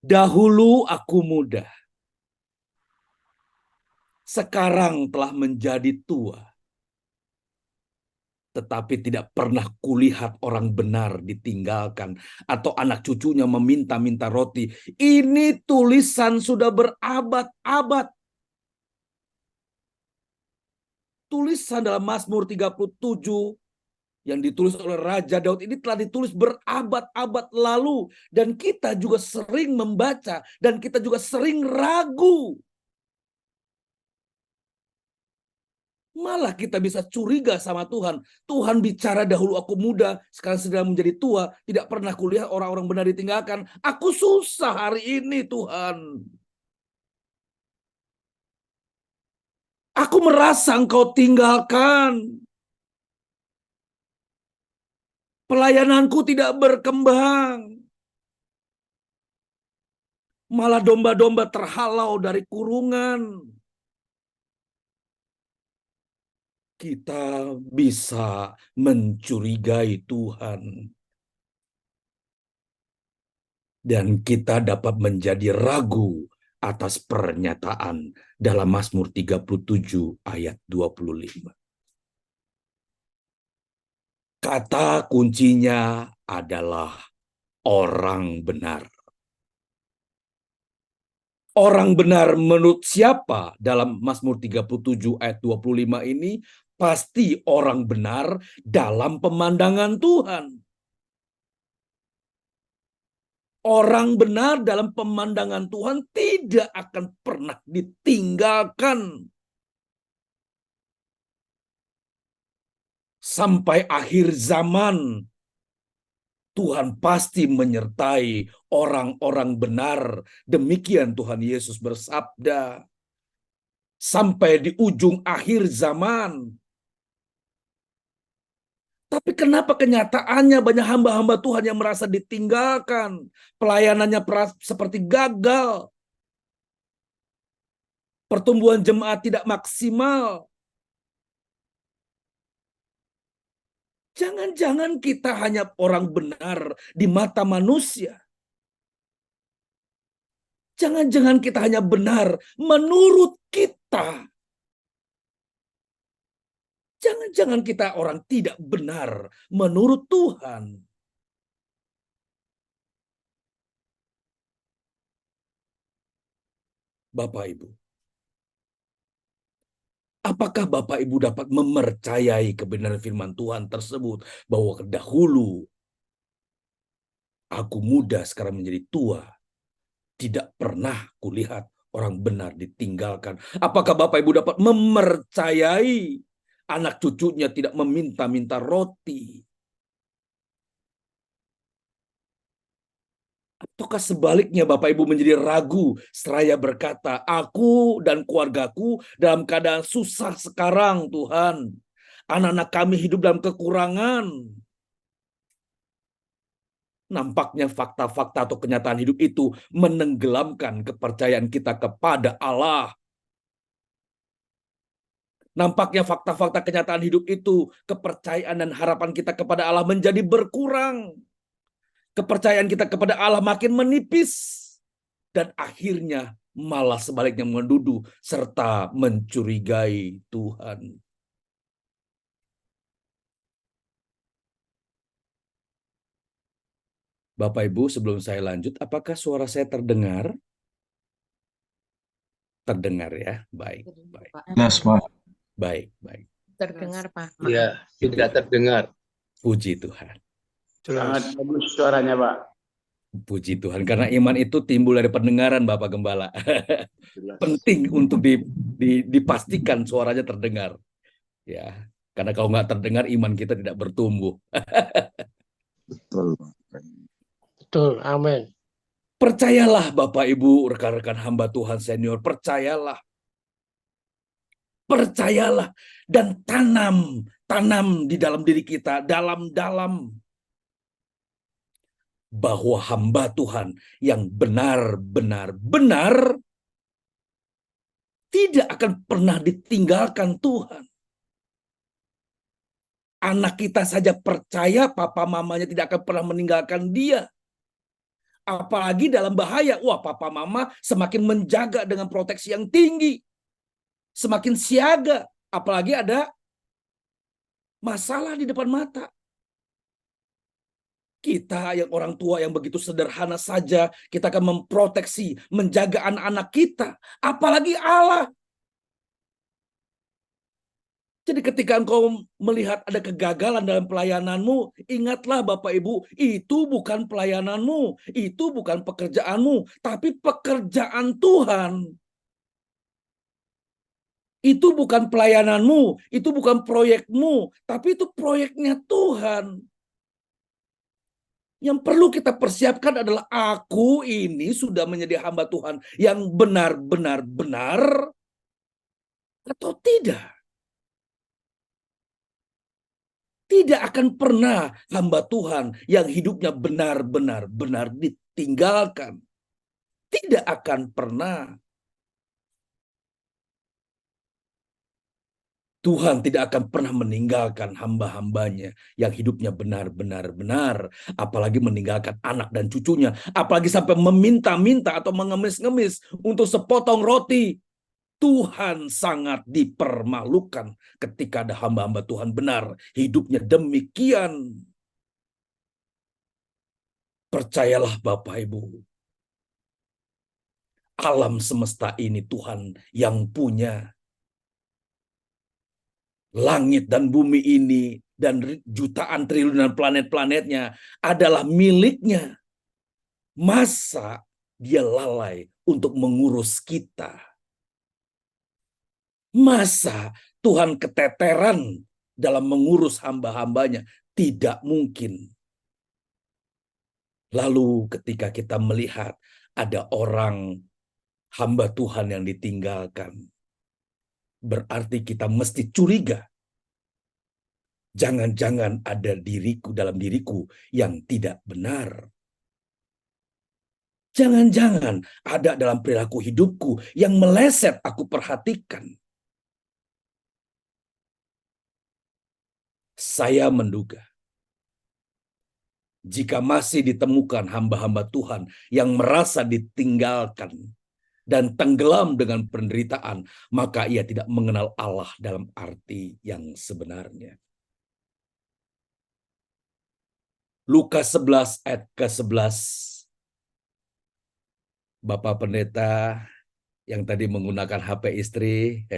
Dahulu aku muda, sekarang telah menjadi tua. Tetapi tidak pernah kulihat orang benar ditinggalkan atau anak cucunya meminta-minta roti. Ini tulisan sudah berabad-abad. Tulisan dalam Mazmur 37 yang ditulis oleh Raja Daud ini telah ditulis berabad-abad lalu. Dan kita juga sering membaca dan kita juga sering ragu. Malah kita bisa curiga sama Tuhan. Tuhan bicara dahulu aku muda, sekarang sedang menjadi tua. Tidak pernah kulihat orang-orang benar ditinggalkan. Aku susah hari ini Tuhan. Aku merasa Engkau tinggalkan. Pelayananku tidak berkembang. Malah domba-domba terhalau dari kurungan. Kita bisa mencurigai Tuhan. Dan kita dapat menjadi ragu atas pernyataan dalam Mazmur 37 ayat 25. Kata kuncinya adalah orang benar. Orang benar menurut siapa dalam Mazmur 37 ayat 25 ini? Pasti orang benar dalam pemandangan Tuhan. Orang benar dalam pemandangan Tuhan tidak akan pernah ditinggalkan. Sampai akhir zaman, Tuhan pasti menyertai orang-orang benar. Demikian Tuhan Yesus bersabda. Sampai di ujung akhir zaman. Tapi kenapa kenyataannya banyak hamba-hamba Tuhan yang merasa ditinggalkan? Pelayanannya seperti gagal. Pertumbuhan jemaat tidak maksimal. Jangan-jangan kita hanya orang benar di mata manusia. Jangan-jangan kita hanya benar menurut kita. Jangan-jangan kita orang tidak benar menurut Tuhan. Bapak Ibu, apakah Bapak Ibu dapat mempercayai kebenaran firman Tuhan tersebut bahwa dahulu aku muda sekarang menjadi tua, tidak pernah kulihat orang benar ditinggalkan? Apakah Bapak Ibu dapat mempercayai anak cucunya tidak meminta-minta roti? Ataukah sebaliknya Bapak Ibu menjadi ragu seraya berkata, aku dan keluargaku dalam keadaan susah sekarang Tuhan. Anak-anak kami hidup dalam kekurangan. Nampaknya fakta-fakta atau kenyataan hidup itu menenggelamkan kepercayaan kita kepada Allah. Nampaknya fakta-fakta kenyataan hidup itu, kepercayaan dan harapan kita kepada Allah menjadi berkurang. Kepercayaan kita kepada Allah makin menipis. Dan akhirnya malah sebaliknya menduduh serta mencurigai Tuhan. Bapak Ibu, sebelum saya lanjut, apakah suara saya terdengar? Terdengar ya? Baik, baik. Jelas, Pak. Baik, baik. Terdengar, Pak. Iya, tidak terdengar. Puji Tuhan. Sangat bagus suaranya, Pak. Puji Tuhan. Karena iman itu timbul dari pendengaran, Bapak Gembala. Jelas. Penting untuk dipastikan suaranya terdengar. Ya, karena kalau nggak terdengar, iman kita tidak bertumbuh. Betul. Betul, amin. Percayalah Bapak Ibu, rekan-rekan hamba Tuhan senior, percayalah. Percayalah dan tanam di dalam diri kita, dalam-dalam, bahwa hamba Tuhan yang benar-benar tidak akan pernah ditinggalkan Tuhan. Anak kita saja percaya papa mamanya tidak akan pernah meninggalkan dia. Apalagi dalam bahaya, wah papa mama semakin menjaga dengan proteksi yang tinggi. Semakin siaga, apalagi ada masalah di depan mata. Kita yang orang tua yang begitu sederhana saja, kita akan memproteksi, menjaga anak-anak kita. Apalagi Allah. Jadi ketika engkau melihat ada kegagalan dalam pelayananmu, ingatlah Bapak Ibu, itu bukan pelayananmu, itu bukan pekerjaanmu, tapi pekerjaan Tuhan. Itu bukan pelayananmu, itu bukan proyekmu, tapi itu proyeknya Tuhan. Yang perlu kita persiapkan adalah aku ini sudah menjadi hamba Tuhan yang benar-benar benar atau tidak. Tidak akan pernah hamba Tuhan yang hidupnya benar-benar benar ditinggalkan. Tidak akan pernah. Tuhan tidak akan pernah meninggalkan hamba-hambanya yang hidupnya benar-benar benar. Apalagi meninggalkan anak dan cucunya. Apalagi sampai meminta-minta atau mengemis-ngemis untuk sepotong roti. Tuhan sangat dipermalukan ketika ada hamba-hamba Tuhan benar. Hidupnya demikian. Percayalah Bapak Ibu. Alam semesta ini Tuhan yang punya. Langit dan bumi ini dan jutaan triliunan planet-planetnya adalah miliknya. Masa dia lalai untuk mengurus kita? Masa Tuhan keteteran dalam mengurus hamba-hambanya? Tidak mungkin. Lalu ketika kita melihat ada orang hamba Tuhan yang ditinggalkan, berarti kita mesti curiga. Jangan-jangan ada dalam diriku yang tidak benar. Jangan-jangan ada dalam perilaku hidupku yang meleset aku perhatikan. Saya menduga, jika masih ditemukan hamba-hamba Tuhan yang merasa ditinggalkan dan tenggelam dengan penderitaan, maka ia tidak mengenal Allah dalam arti yang sebenarnya. Lukas 11 ayat ke-11. Bapak Pendeta yang tadi menggunakan HP istri,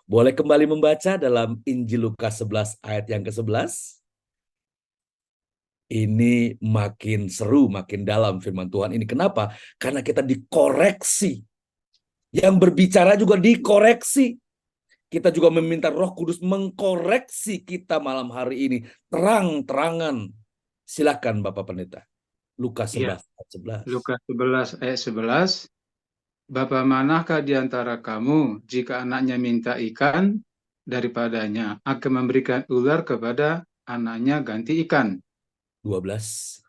boleh kembali membaca dalam Injil Lukas 11 ayat yang ke-11. Ini makin seru, makin dalam firman Tuhan ini. Kenapa? Karena kita dikoreksi. Yang berbicara juga dikoreksi. Kita juga meminta Roh Kudus mengkoreksi kita malam hari ini. Terang-terangan. Silakan Bapak Pendeta. Lukas 11 ayat 11. Lukas 11 ayat 11. Bapa manakah di antara kamu jika anaknya minta ikan daripadanya akan memberikan ular kepada anaknya ganti ikan? 12.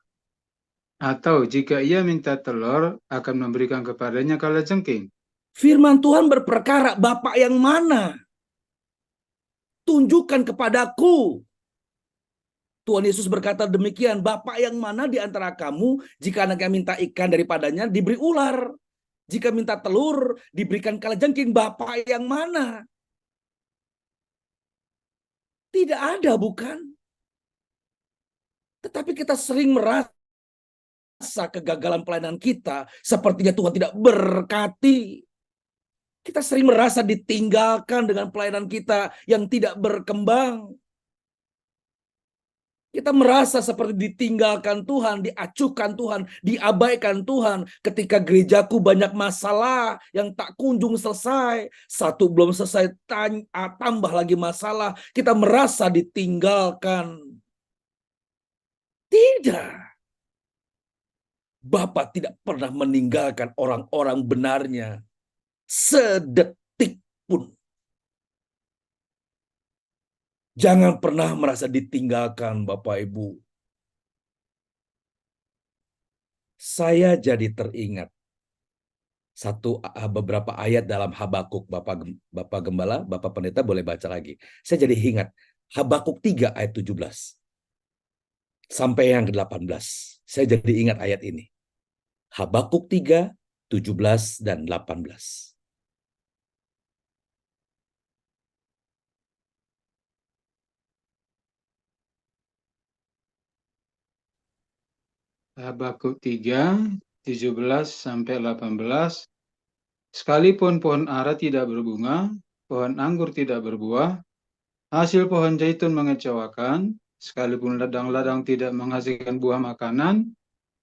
Atau jika ia minta telur akan memberikan kepadanya kalajengking? Firman Tuhan berperkara, Bapak yang mana? Tunjukkan kepadaku. Tuhan Yesus berkata demikian, Bapak yang mana di antara kamu, jika anaknya minta ikan daripadanya, diberi ular. Jika minta telur, diberikan kalajengking. Bapak yang mana? Tidak ada, bukan? Tetapi kita sering merasa kegagalan pelayanan kita, sepertinya Tuhan tidak berkati. Kita sering merasa ditinggalkan dengan pelayanan kita yang tidak berkembang. Kita merasa seperti ditinggalkan Tuhan, diacuhkan Tuhan, diabaikan Tuhan. Ketika gerejaku banyak masalah yang tak kunjung selesai. Satu belum selesai, tambah lagi masalah. Kita merasa ditinggalkan. Tidak. Bapa tidak pernah meninggalkan orang-orang benarnya. Sedetik pun. Jangan pernah merasa ditinggalkan Bapak Ibu. Saya jadi teringat beberapa ayat dalam Habakuk. Bapak Gembala, Bapak Pendeta boleh baca lagi. Saya jadi ingat Habakuk 3 ayat 17. Sampai yang ke-18. Saya jadi ingat ayat ini. Habakuk 3, 17 dan 18. Habakuk 3, 17 sampai 18. Sekalipun pohon ara tidak berbunga, pohon anggur tidak berbuah, hasil pohon zaitun mengecewakan, sekalipun ladang-ladang tidak menghasilkan buah makanan,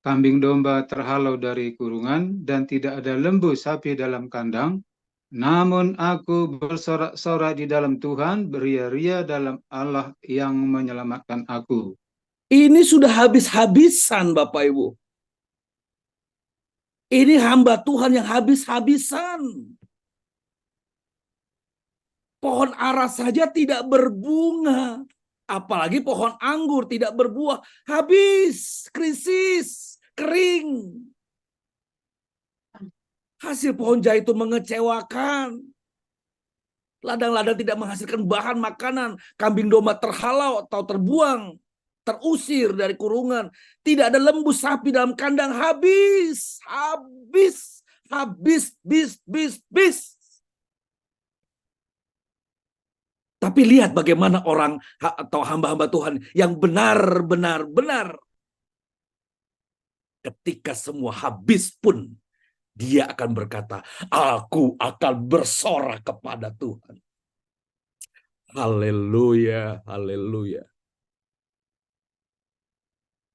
kambing domba terhalau dari kurungan, dan tidak ada lembu sapi dalam kandang, namun aku bersorak-sorak di dalam Tuhan, beria-ria dalam Allah yang menyelamatkan aku. Ini sudah habis-habisan Bapak Ibu. Ini hamba Tuhan yang habis-habisan. Pohon ara saja tidak berbunga. Apalagi pohon anggur tidak berbuah. Habis, krisis, kering. Hasil pohon zaitun mengecewakan. Ladang-ladang tidak menghasilkan bahan makanan. Kambing domba terhalau atau terbuang. Terusir dari kurungan. Tidak ada lembu sapi dalam kandang. Habis. Tapi lihat bagaimana orang atau hamba-hamba Tuhan yang benar-benar. Ketika semua habis pun. dia akan berkata, aku akan bersorak kepada Tuhan. Haleluya, haleluya.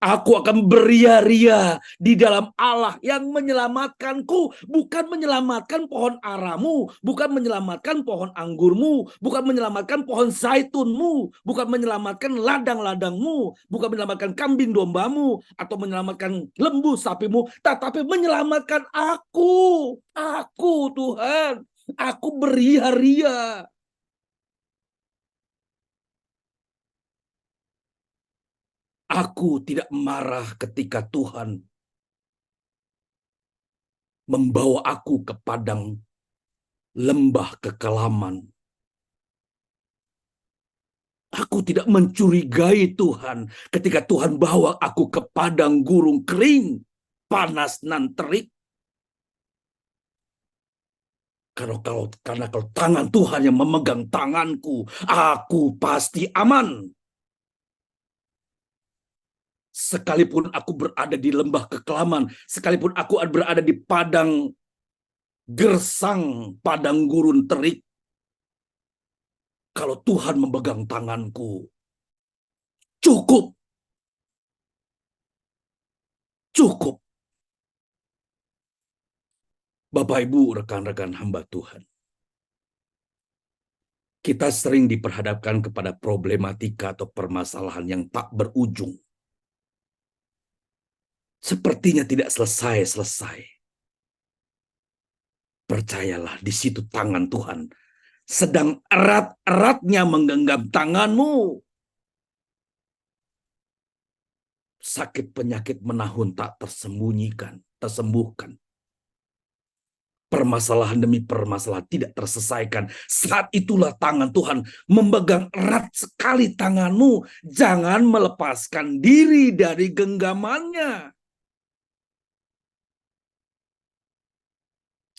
Aku akan beria-ria di dalam Allah yang menyelamatkanku. Bukan menyelamatkan pohon aramu, bukan menyelamatkan pohon anggurmu, bukan menyelamatkan pohon zaitunmu, bukan menyelamatkan ladang-ladangmu, bukan menyelamatkan kambing dombamu, atau menyelamatkan lembu sapimu, tetapi menyelamatkan aku. Aku Tuhan, aku beria-ria. Aku tidak marah ketika Tuhan membawa aku ke padang lembah kekelaman. Aku tidak mencurigai Tuhan ketika Tuhan bawa aku ke padang gurun kering, panas nan terik. Karena kalau tangan Tuhan yang memegang tanganku, aku pasti aman. Sekalipun aku berada di lembah kekelaman, sekalipun aku berada di padang gersang, padang gurun terik, kalau Tuhan memegang tanganku, cukup. Cukup. Bapak, Ibu, rekan-rekan hamba Tuhan. Kita sering diperhadapkan kepada problematika atau permasalahan yang tak berujung. Sepertinya tidak selesai-selesai. Percayalah, di situ tangan Tuhan sedang erat-eratnya menggenggam tanganmu. Sakit penyakit menahun tak tersembuhkan. Permasalahan demi permasalahan tidak terselesaikan. Saat itulah tangan Tuhan memegang erat sekali tanganmu. Jangan melepaskan diri dari genggamannya.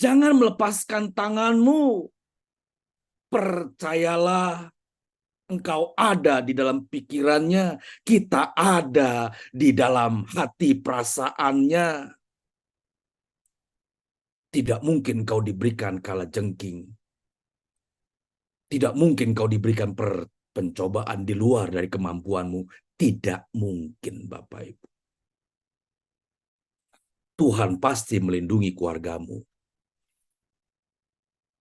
Jangan melepaskan tanganmu. Percayalah, engkau ada di dalam pikirannya. Kita ada di dalam hati perasaannya. Tidak mungkin kau diberikan kalajengking. Tidak mungkin kau diberikan pencobaan di luar dari kemampuanmu. Tidak mungkin, Bapak Ibu. Tuhan pasti melindungi keluargamu.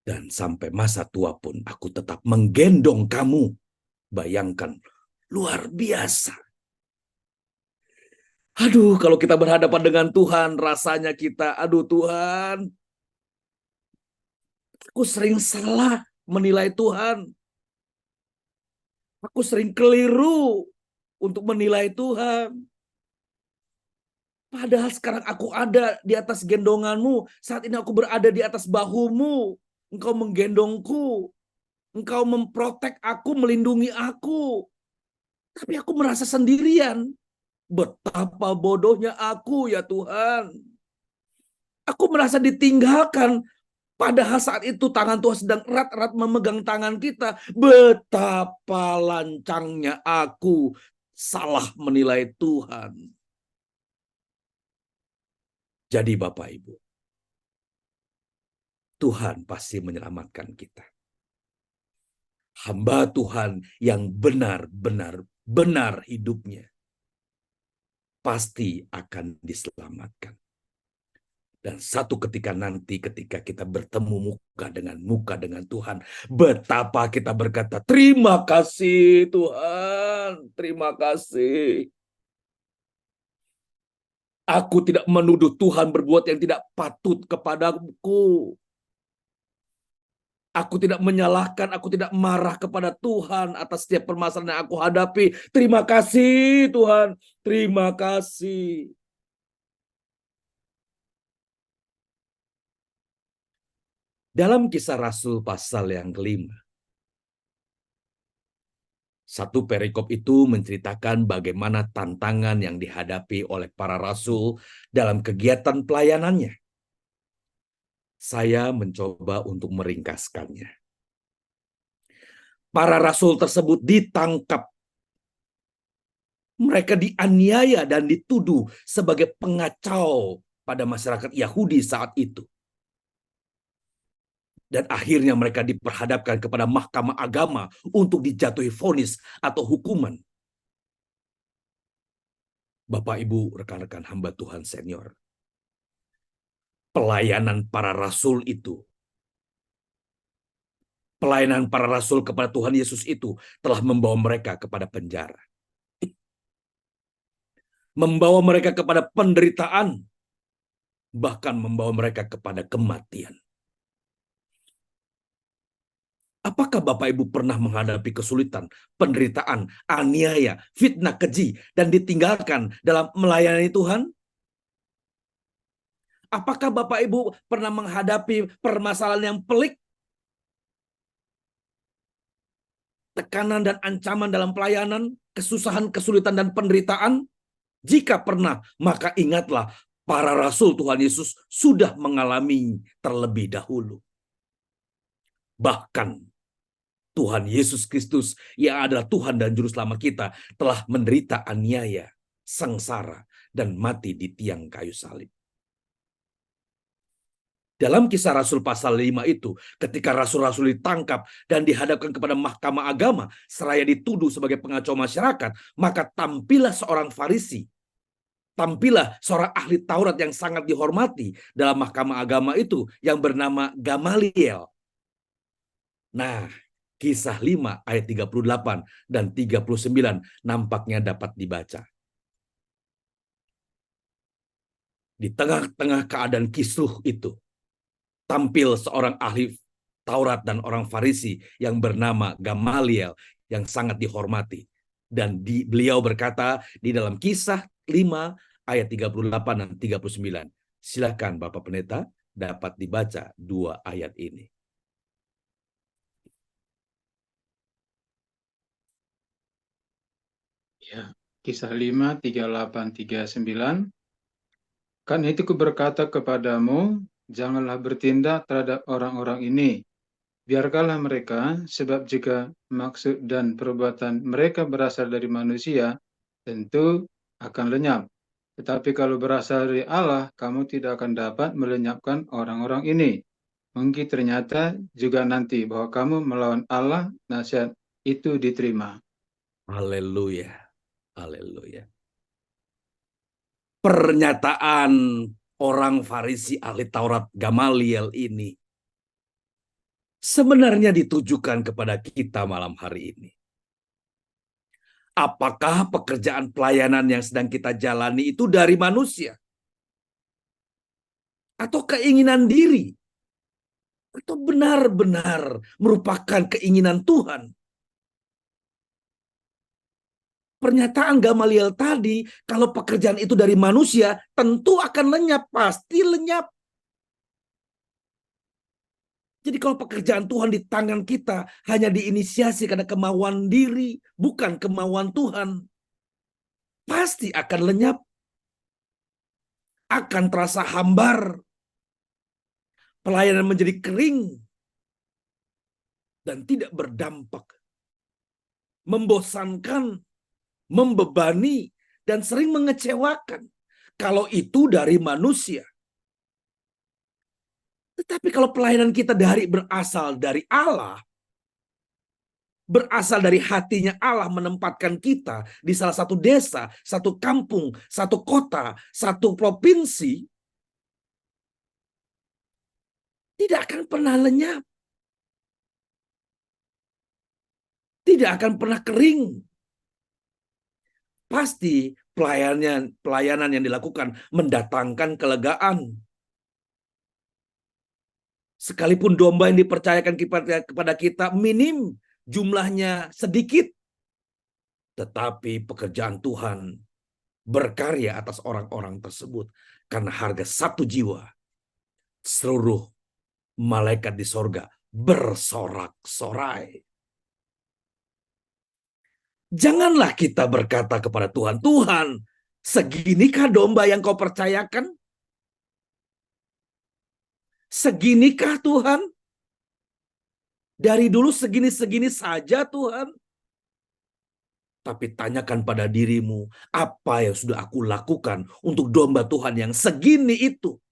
Dan sampai masa tua pun aku tetap menggendong kamu. Bayangkan, luar biasa. Aduh, kalau kita berhadapan dengan Tuhan, rasanya kita, aduh Tuhan, aku sering salah menilai Tuhan. Aku sering keliru untuk menilai Tuhan. Padahal sekarang aku ada di atas gendonganmu. Saat ini aku berada di atas bahumu. Engkau menggendongku. Engkau memprotek aku, melindungi aku. Tapi aku merasa sendirian. Betapa bodohnya aku ya Tuhan. Aku merasa ditinggalkan. Padahal saat itu tangan Tuhan sedang erat-erat memegang tangan kita. Betapa lancangnya aku salah menilai Tuhan. Jadi Bapak Ibu, Tuhan pasti menyelamatkan kita. Hamba Tuhan yang benar hidupnya pasti akan diselamatkan. Dan satu ketika nanti ketika kita bertemu muka dengan Tuhan, betapa kita berkata, terima kasih Tuhan, terima kasih. Aku tidak menuduh Tuhan berbuat yang tidak patut kepadaku. Aku tidak menyalahkan, aku tidak marah kepada Tuhan atas setiap permasalahan yang aku hadapi. Terima kasih Tuhan, terima kasih. Dalam Kisah Rasul pasal yang kelima, satu perikop itu menceritakan bagaimana tantangan yang dihadapi oleh para rasul dalam kegiatan pelayanannya. Saya mencoba untuk meringkaskannya. Para rasul tersebut ditangkap. Mereka dianiaya dan dituduh sebagai pengacau pada masyarakat Yahudi saat itu. Dan akhirnya mereka diperhadapkan kepada mahkamah agama untuk dijatuhi vonis atau hukuman. Bapak, Ibu, rekan-rekan hamba Tuhan senior, pelayanan para rasul itu, pelayanan para rasul kepada Tuhan Yesus itu telah membawa mereka kepada penjara. Membawa mereka kepada penderitaan, bahkan membawa mereka kepada kematian. Apakah Bapak Ibu pernah menghadapi kesulitan, penderitaan, aniaya, fitnah keji, dan ditinggalkan dalam melayani Tuhan? Apakah Bapak Ibu pernah menghadapi permasalahan yang pelik, tekanan dan ancaman dalam pelayanan, kesusahan, kesulitan, dan penderitaan? Jika pernah, maka ingatlah para rasul Tuhan Yesus sudah mengalami terlebih dahulu. Bahkan Tuhan Yesus Kristus yang adalah Tuhan dan Juru Selamat kita telah menderita aniaya, sengsara, dan mati di tiang kayu salib. Dalam Kisah Rasul pasal 5 itu, ketika rasul-rasul ditangkap dan dihadapkan kepada mahkamah agama, seraya dituduh sebagai pengacau masyarakat, maka tampillah seorang Farisi, tampillah seorang ahli Taurat yang sangat dihormati dalam mahkamah agama itu yang bernama Gamaliel. Nah, Kisah 5 ayat 38 dan 39 nampaknya dapat dibaca. Di tengah-tengah keadaan kisruh itu, tampil seorang ahli Taurat dan orang Farisi yang bernama Gamaliel yang sangat dihormati. Dan beliau berkata di dalam Kisah 5 ayat 38 dan 39. Silakan Bapak Pendeta, dapat dibaca dua ayat ini. Ya, Kisah 5, 38, 39. Kan itu ku berkata kepadamu, janganlah bertindak terhadap orang-orang ini. Biarkanlah mereka, sebab jika maksud dan perbuatan mereka berasal dari manusia, tentu akan lenyap. Tetapi kalau berasal dari Allah, kamu tidak akan dapat melenyapkan orang-orang ini. Mungkin ternyata juga nanti bahwa kamu melawan Allah, nasihat itu diterima. Haleluya. Haleluya. Pernyataan orang Farisi ahli Taurat Gamaliel ini sebenarnya ditujukan kepada kita malam hari ini. Apakah pekerjaan pelayanan yang sedang kita jalani itu dari manusia? Atau keinginan diri? Atau benar-benar merupakan keinginan Tuhan? Pernyataan Gamaliel tadi, kalau pekerjaan itu dari manusia, tentu akan lenyap, pasti lenyap. Jadi kalau pekerjaan Tuhan di tangan kita hanya diinisiasi karena kemauan diri, bukan kemauan Tuhan, pasti akan lenyap. Akan terasa hambar. Pelayanan menjadi kering. Dan tidak berdampak. Membosankan, membebani, dan sering mengecewakan. Kalau itu dari manusia. Tetapi kalau pelayanan kita berasal dari Allah, berasal dari hatinya Allah menempatkan kita di salah satu desa, satu kampung, satu kota, satu provinsi, tidak akan pernah lenyap. Tidak akan pernah kering. Pasti pelayanan yang dilakukan mendatangkan kelegaan. Sekalipun domba yang dipercayakan kepada kita minim, jumlahnya sedikit. Tetapi pekerjaan Tuhan berkarya atas orang-orang tersebut. Karena harga satu jiwa, seluruh malaikat di sorga bersorak-sorai. Janganlah kita berkata kepada Tuhan, Tuhan, seginikah domba yang kau percayakan? Seginikah Tuhan? Dari dulu segini-segini saja Tuhan. Tapi tanyakan pada dirimu, apa yang sudah aku lakukan untuk domba Tuhan yang segini itu?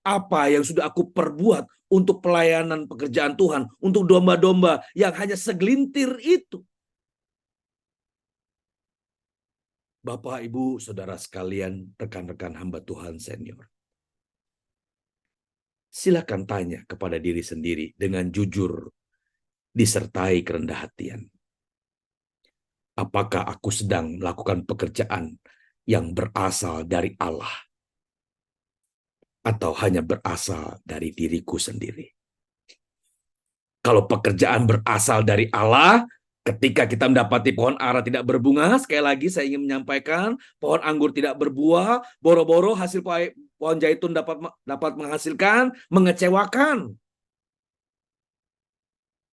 Apa yang sudah aku perbuat untuk pelayanan pekerjaan Tuhan, untuk domba-domba yang hanya segelintir itu? Bapak, Ibu, Saudara sekalian, rekan-rekan hamba Tuhan senior. Silakan tanya kepada diri sendiri dengan jujur, disertai kerendahan hatian. Apakah aku sedang melakukan pekerjaan yang berasal dari Allah? Atau hanya berasal dari diriku sendiri? Kalau pekerjaan berasal dari Allah, ketika kita mendapati pohon ara tidak berbunga, sekali lagi saya ingin menyampaikan, pohon anggur tidak berbuah, boro-boro hasil pohon zaitun dapat menghasilkan, mengecewakan.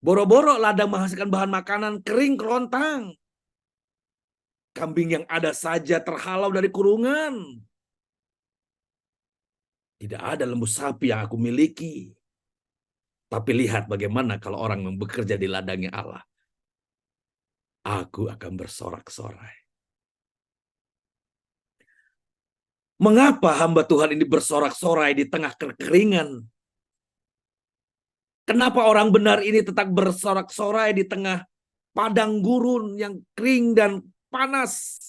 Boro-boro ladang menghasilkan bahan makanan kering kerontang. Kambing yang ada saja terhalau dari kurungan. Tidak ada lembu sapi yang aku miliki. Tapi lihat bagaimana kalau orang yang bekerja di ladangnya Allah. Aku akan bersorak-sorai. Mengapa hamba Tuhan ini bersorak-sorai di tengah kekeringan? Kenapa orang benar ini tetap bersorak-sorai di tengah padang gurun yang kering dan panas?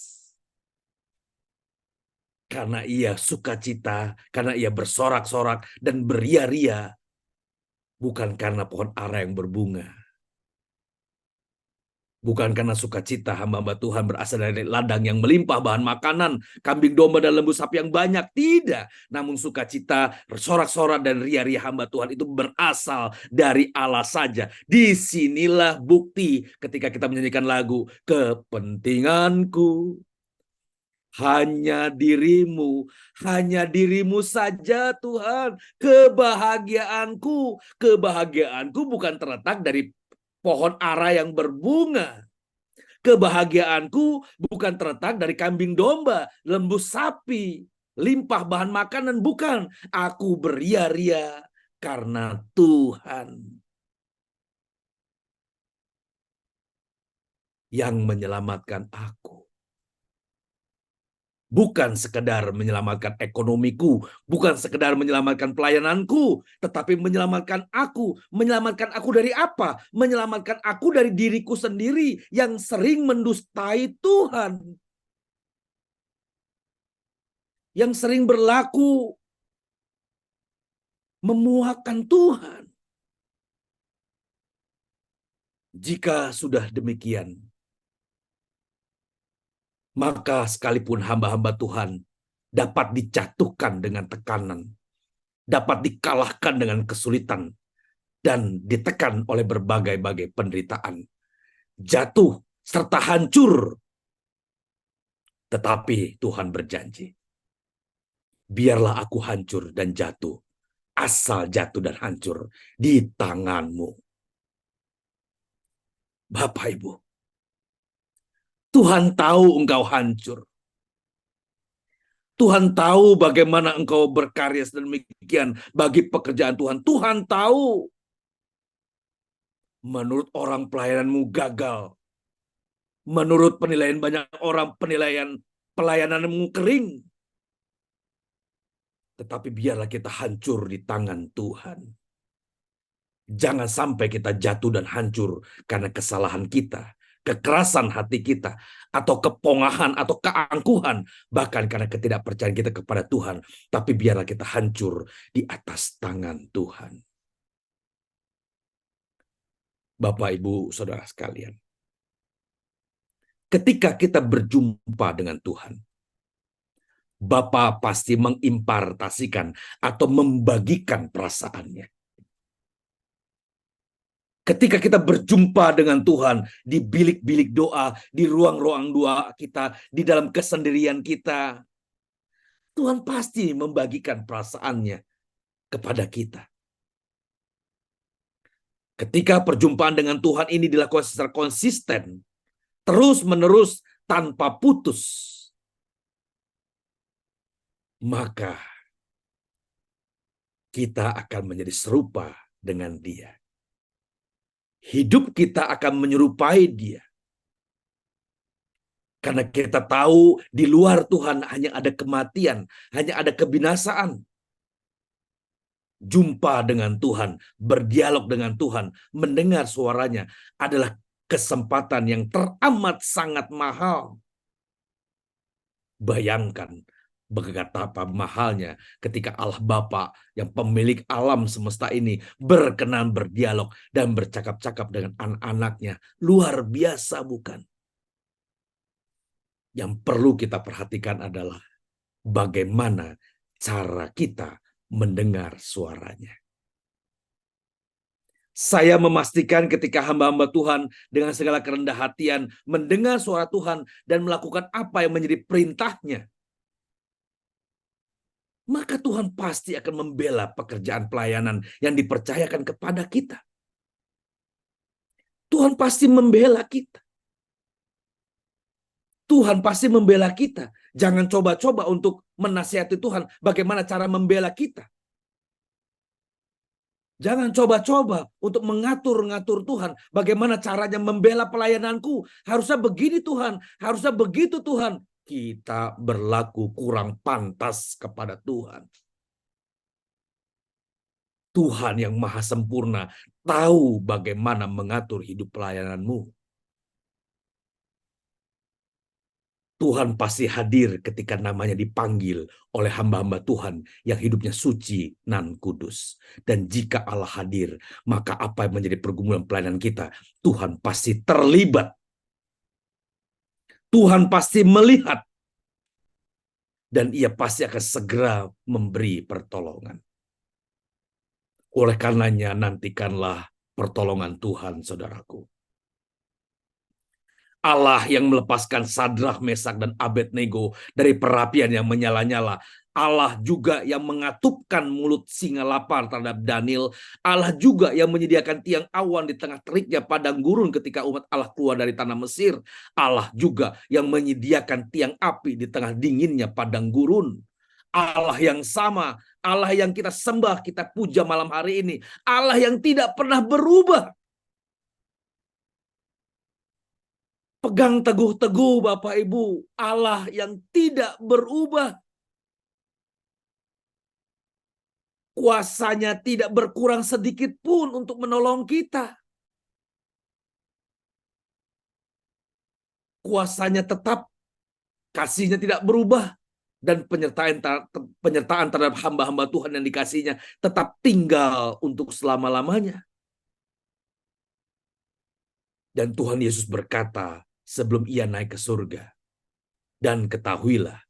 Karena ia sukacita, karena ia bersorak-sorak dan beria-ria. Bukan karena pohon ara yang berbunga. Bukan karena sukacita hamba-hamba Tuhan berasal dari ladang yang melimpah bahan makanan, kambing domba dan lembu sapi yang banyak. Tidak. Namun sukacita, sorak-sorak dan ria-ria hamba Tuhan itu berasal dari Allah saja. Disinilah bukti ketika kita menyanyikan lagu, kepentinganku hanya dirimu saja Tuhan. Kebahagiaanku bukan terletak dari pohon ara yang berbunga. Kebahagiaanku bukan terletak dari kambing domba, lembu sapi, limpah bahan makanan, bukan. Aku beria-ria karena Tuhan yang menyelamatkan aku. Bukan sekedar menyelamatkan ekonomiku, bukan sekedar menyelamatkan pelayananku, tetapi menyelamatkan aku. Menyelamatkan aku dari apa? Menyelamatkan aku dari diriku sendiri yang sering mendustai Tuhan. Yang sering berlaku memuakan Tuhan. Jika sudah demikian, maka sekalipun hamba-hamba Tuhan dapat dijatuhkan dengan tekanan, dapat dikalahkan dengan kesulitan, dan ditekan oleh berbagai-bagai penderitaan, jatuh serta hancur. Tetapi Tuhan berjanji, biarlah aku hancur dan jatuh, asal jatuh dan hancur di tanganmu. Bapak Ibu, Tuhan tahu engkau hancur. Tuhan tahu bagaimana engkau berkarya sedemikian bagi pekerjaan Tuhan. Tuhan tahu. Menurut orang pelayananmu gagal. Menurut penilaian banyak orang pelayananmu kering. Tetapi biarlah kita hancur di tangan Tuhan. Jangan sampai kita jatuh dan hancur karena kesalahan kita, kekerasan hati kita, atau kepongahan, atau keangkuhan, bahkan karena ketidakpercayaan kita kepada Tuhan. Tapi biarlah kita hancur di atas tangan Tuhan. Bapak, Ibu, Saudara sekalian, ketika kita berjumpa dengan Tuhan, Bapa pasti mengimpartasikan atau membagikan perasaannya. Ketika kita berjumpa dengan Tuhan di bilik-bilik doa, di ruang-ruang doa kita, di dalam kesendirian kita, Tuhan pasti membagikan perasaannya kepada kita. Ketika perjumpaan dengan Tuhan ini dilakukan secara konsisten, terus-menerus tanpa putus, maka kita akan menjadi serupa dengan Dia. hidup kita akan menyerupai Dia. Karena kita tahu di luar Tuhan hanya ada kematian, hanya ada kebinasaan. Jumpa dengan Tuhan, berdialog dengan Tuhan, mendengar suaranya adalah kesempatan yang teramat sangat mahal. Bayangkan betapa mahalnya ketika Allah Bapa yang pemilik alam semesta ini berkenan berdialog dan bercakap-cakap dengan anak-anaknya. Luar biasa, bukan? Yang perlu kita perhatikan adalah bagaimana cara kita mendengar suaranya. Saya memastikan ketika hamba-hamba Tuhan dengan segala kerendah hatian mendengar suara Tuhan dan melakukan apa yang menjadi perintahnya, maka Tuhan pasti akan membela pekerjaan pelayanan yang dipercayakan kepada kita. Tuhan pasti membela kita. Tuhan pasti membela kita. Jangan coba-coba untuk menasihati Tuhan bagaimana cara membela kita. Jangan coba-coba untuk mengatur-ngatur Tuhan bagaimana caranya membela pelayananku. Harusnya begini Tuhan, harusnya begitu Tuhan. Kita berlaku kurang pantas kepada Tuhan. Tuhan yang maha sempurna tahu bagaimana mengatur hidup pelayananmu. Tuhan pasti hadir ketika namanya dipanggil oleh hamba-hamba Tuhan yang hidupnya suci nan kudus. Dan jika Allah hadir, maka apa yang menjadi pergumulan pelayanan kita, Tuhan pasti terlibat. Tuhan pasti melihat. Dan Ia pasti akan segera memberi pertolongan. Oleh karenanya nantikanlah pertolongan Tuhan, saudaraku. Allah yang melepaskan Sadrak, Mesak, dan Abednego dari perapian yang menyala-nyala. Allah juga yang mengatupkan mulut singa lapar terhadap Daniel. Allah juga yang menyediakan tiang awan di tengah teriknya padang gurun ketika umat Allah keluar dari tanah Mesir. Allah juga yang menyediakan tiang api di tengah dinginnya padang gurun. Allah yang sama, Allah yang kita sembah, kita puja malam hari ini. Allah yang tidak pernah berubah. Pegang teguh-teguh Bapak Ibu, Allah yang tidak berubah. Kuasanya tidak berkurang sedikit pun untuk menolong kita. Kuasanya tetap, kasihnya tidak berubah. Dan penyertaan terhadap hamba-hamba Tuhan yang dikasihnya tetap tinggal untuk selama-lamanya. Dan Tuhan Yesus berkata sebelum Ia naik ke surga, dan ketahuilah,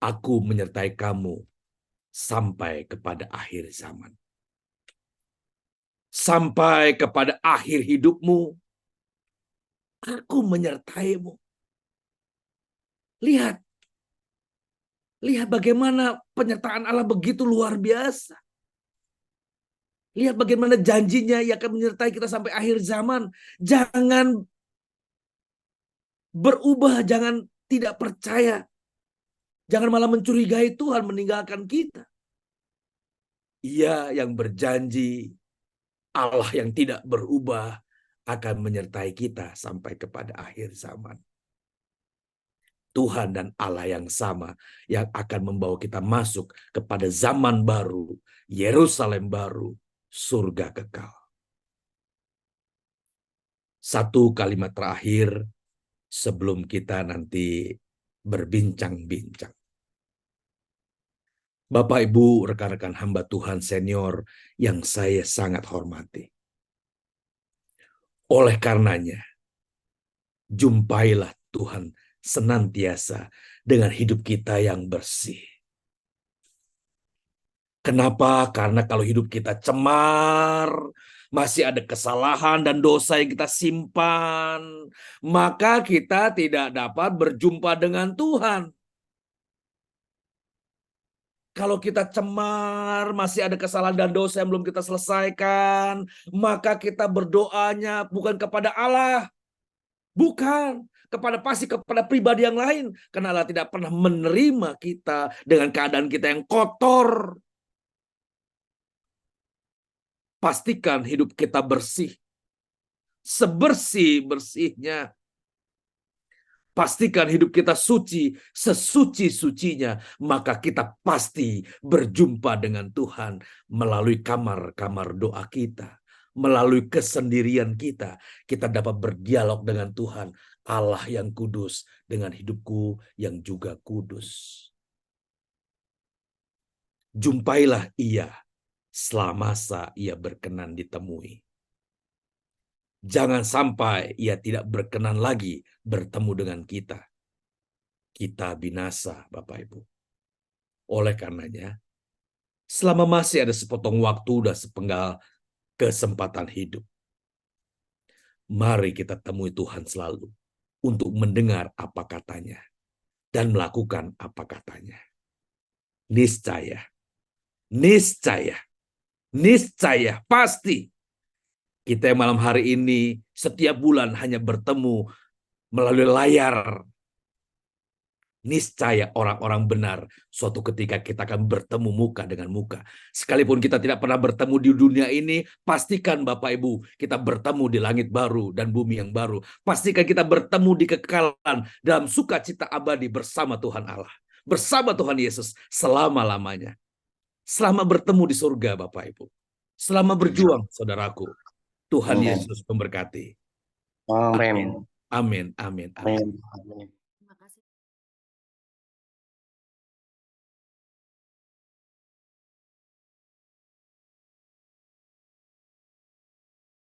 aku menyertai kamu sampai kepada akhir zaman. Sampai kepada akhir hidupmu, aku menyertaimu. Lihat bagaimana penyertaan Allah begitu luar biasa. Lihat bagaimana janjinya Ia akan menyertai kita sampai akhir zaman. Jangan berubah, jangan tidak percaya. Jangan malah mencurigai Tuhan meninggalkan kita. Ia yang berjanji, Allah yang tidak berubah, akan menyertai kita sampai kepada akhir zaman. Tuhan dan Allah yang sama yang akan membawa kita masuk kepada zaman baru, Yerusalem baru, surga kekal. Satu kalimat terakhir sebelum kita nanti berbincang-bincang. Bapak, Ibu, rekan-rekan hamba Tuhan senior yang saya sangat hormati. Oleh karenanya, jumpailah Tuhan senantiasa dengan hidup kita yang bersih. Kenapa? Karena kalau hidup kita cemar, masih ada kesalahan dan dosa yang kita simpan, maka kita tidak dapat berjumpa dengan Tuhan. Kalau kita cemar, masih ada kesalahan dan dosa yang belum kita selesaikan, maka kita berdoanya bukan kepada Allah. Bukan. Pasti kepada pribadi yang lain. Karena Allah tidak pernah menerima kita dengan keadaan kita yang kotor. Pastikan hidup kita bersih. sebersih-bersihnya. Pastikan hidup kita suci, sesuci-sucinya, maka kita pasti berjumpa dengan Tuhan melalui kamar-kamar doa kita, melalui kesendirian kita. Kita dapat berdialog dengan Tuhan, Allah yang kudus, dengan hidupku yang juga kudus. Jumpailah Ia selamasa Ia berkenan ditemui. Jangan sampai Ia tidak berkenan lagi bertemu dengan kita. Kita binasa, Bapak Ibu. Oleh karenanya, selama masih ada sepotong waktu dan sepenggal kesempatan hidup, mari kita temui Tuhan selalu untuk mendengar apa katanya dan melakukan apa katanya. Niscaya, niscaya, niscaya, pasti kita yang malam hari ini setiap bulan hanya bertemu melalui layar. Niscaya orang-orang benar suatu ketika kita akan bertemu muka dengan muka. Sekalipun kita tidak pernah bertemu di dunia ini, pastikan Bapak Ibu kita bertemu di langit baru dan bumi yang baru. Pastikan kita bertemu di kekekalan dalam sukacita abadi bersama Tuhan Allah. Bersama Tuhan Yesus selama-lamanya. Selama bertemu di surga Bapak Ibu. Selama berjuang saudaraku. Tuhan Amin. Yesus memberkati. Amin. Amin. Amin. Amin. Amin.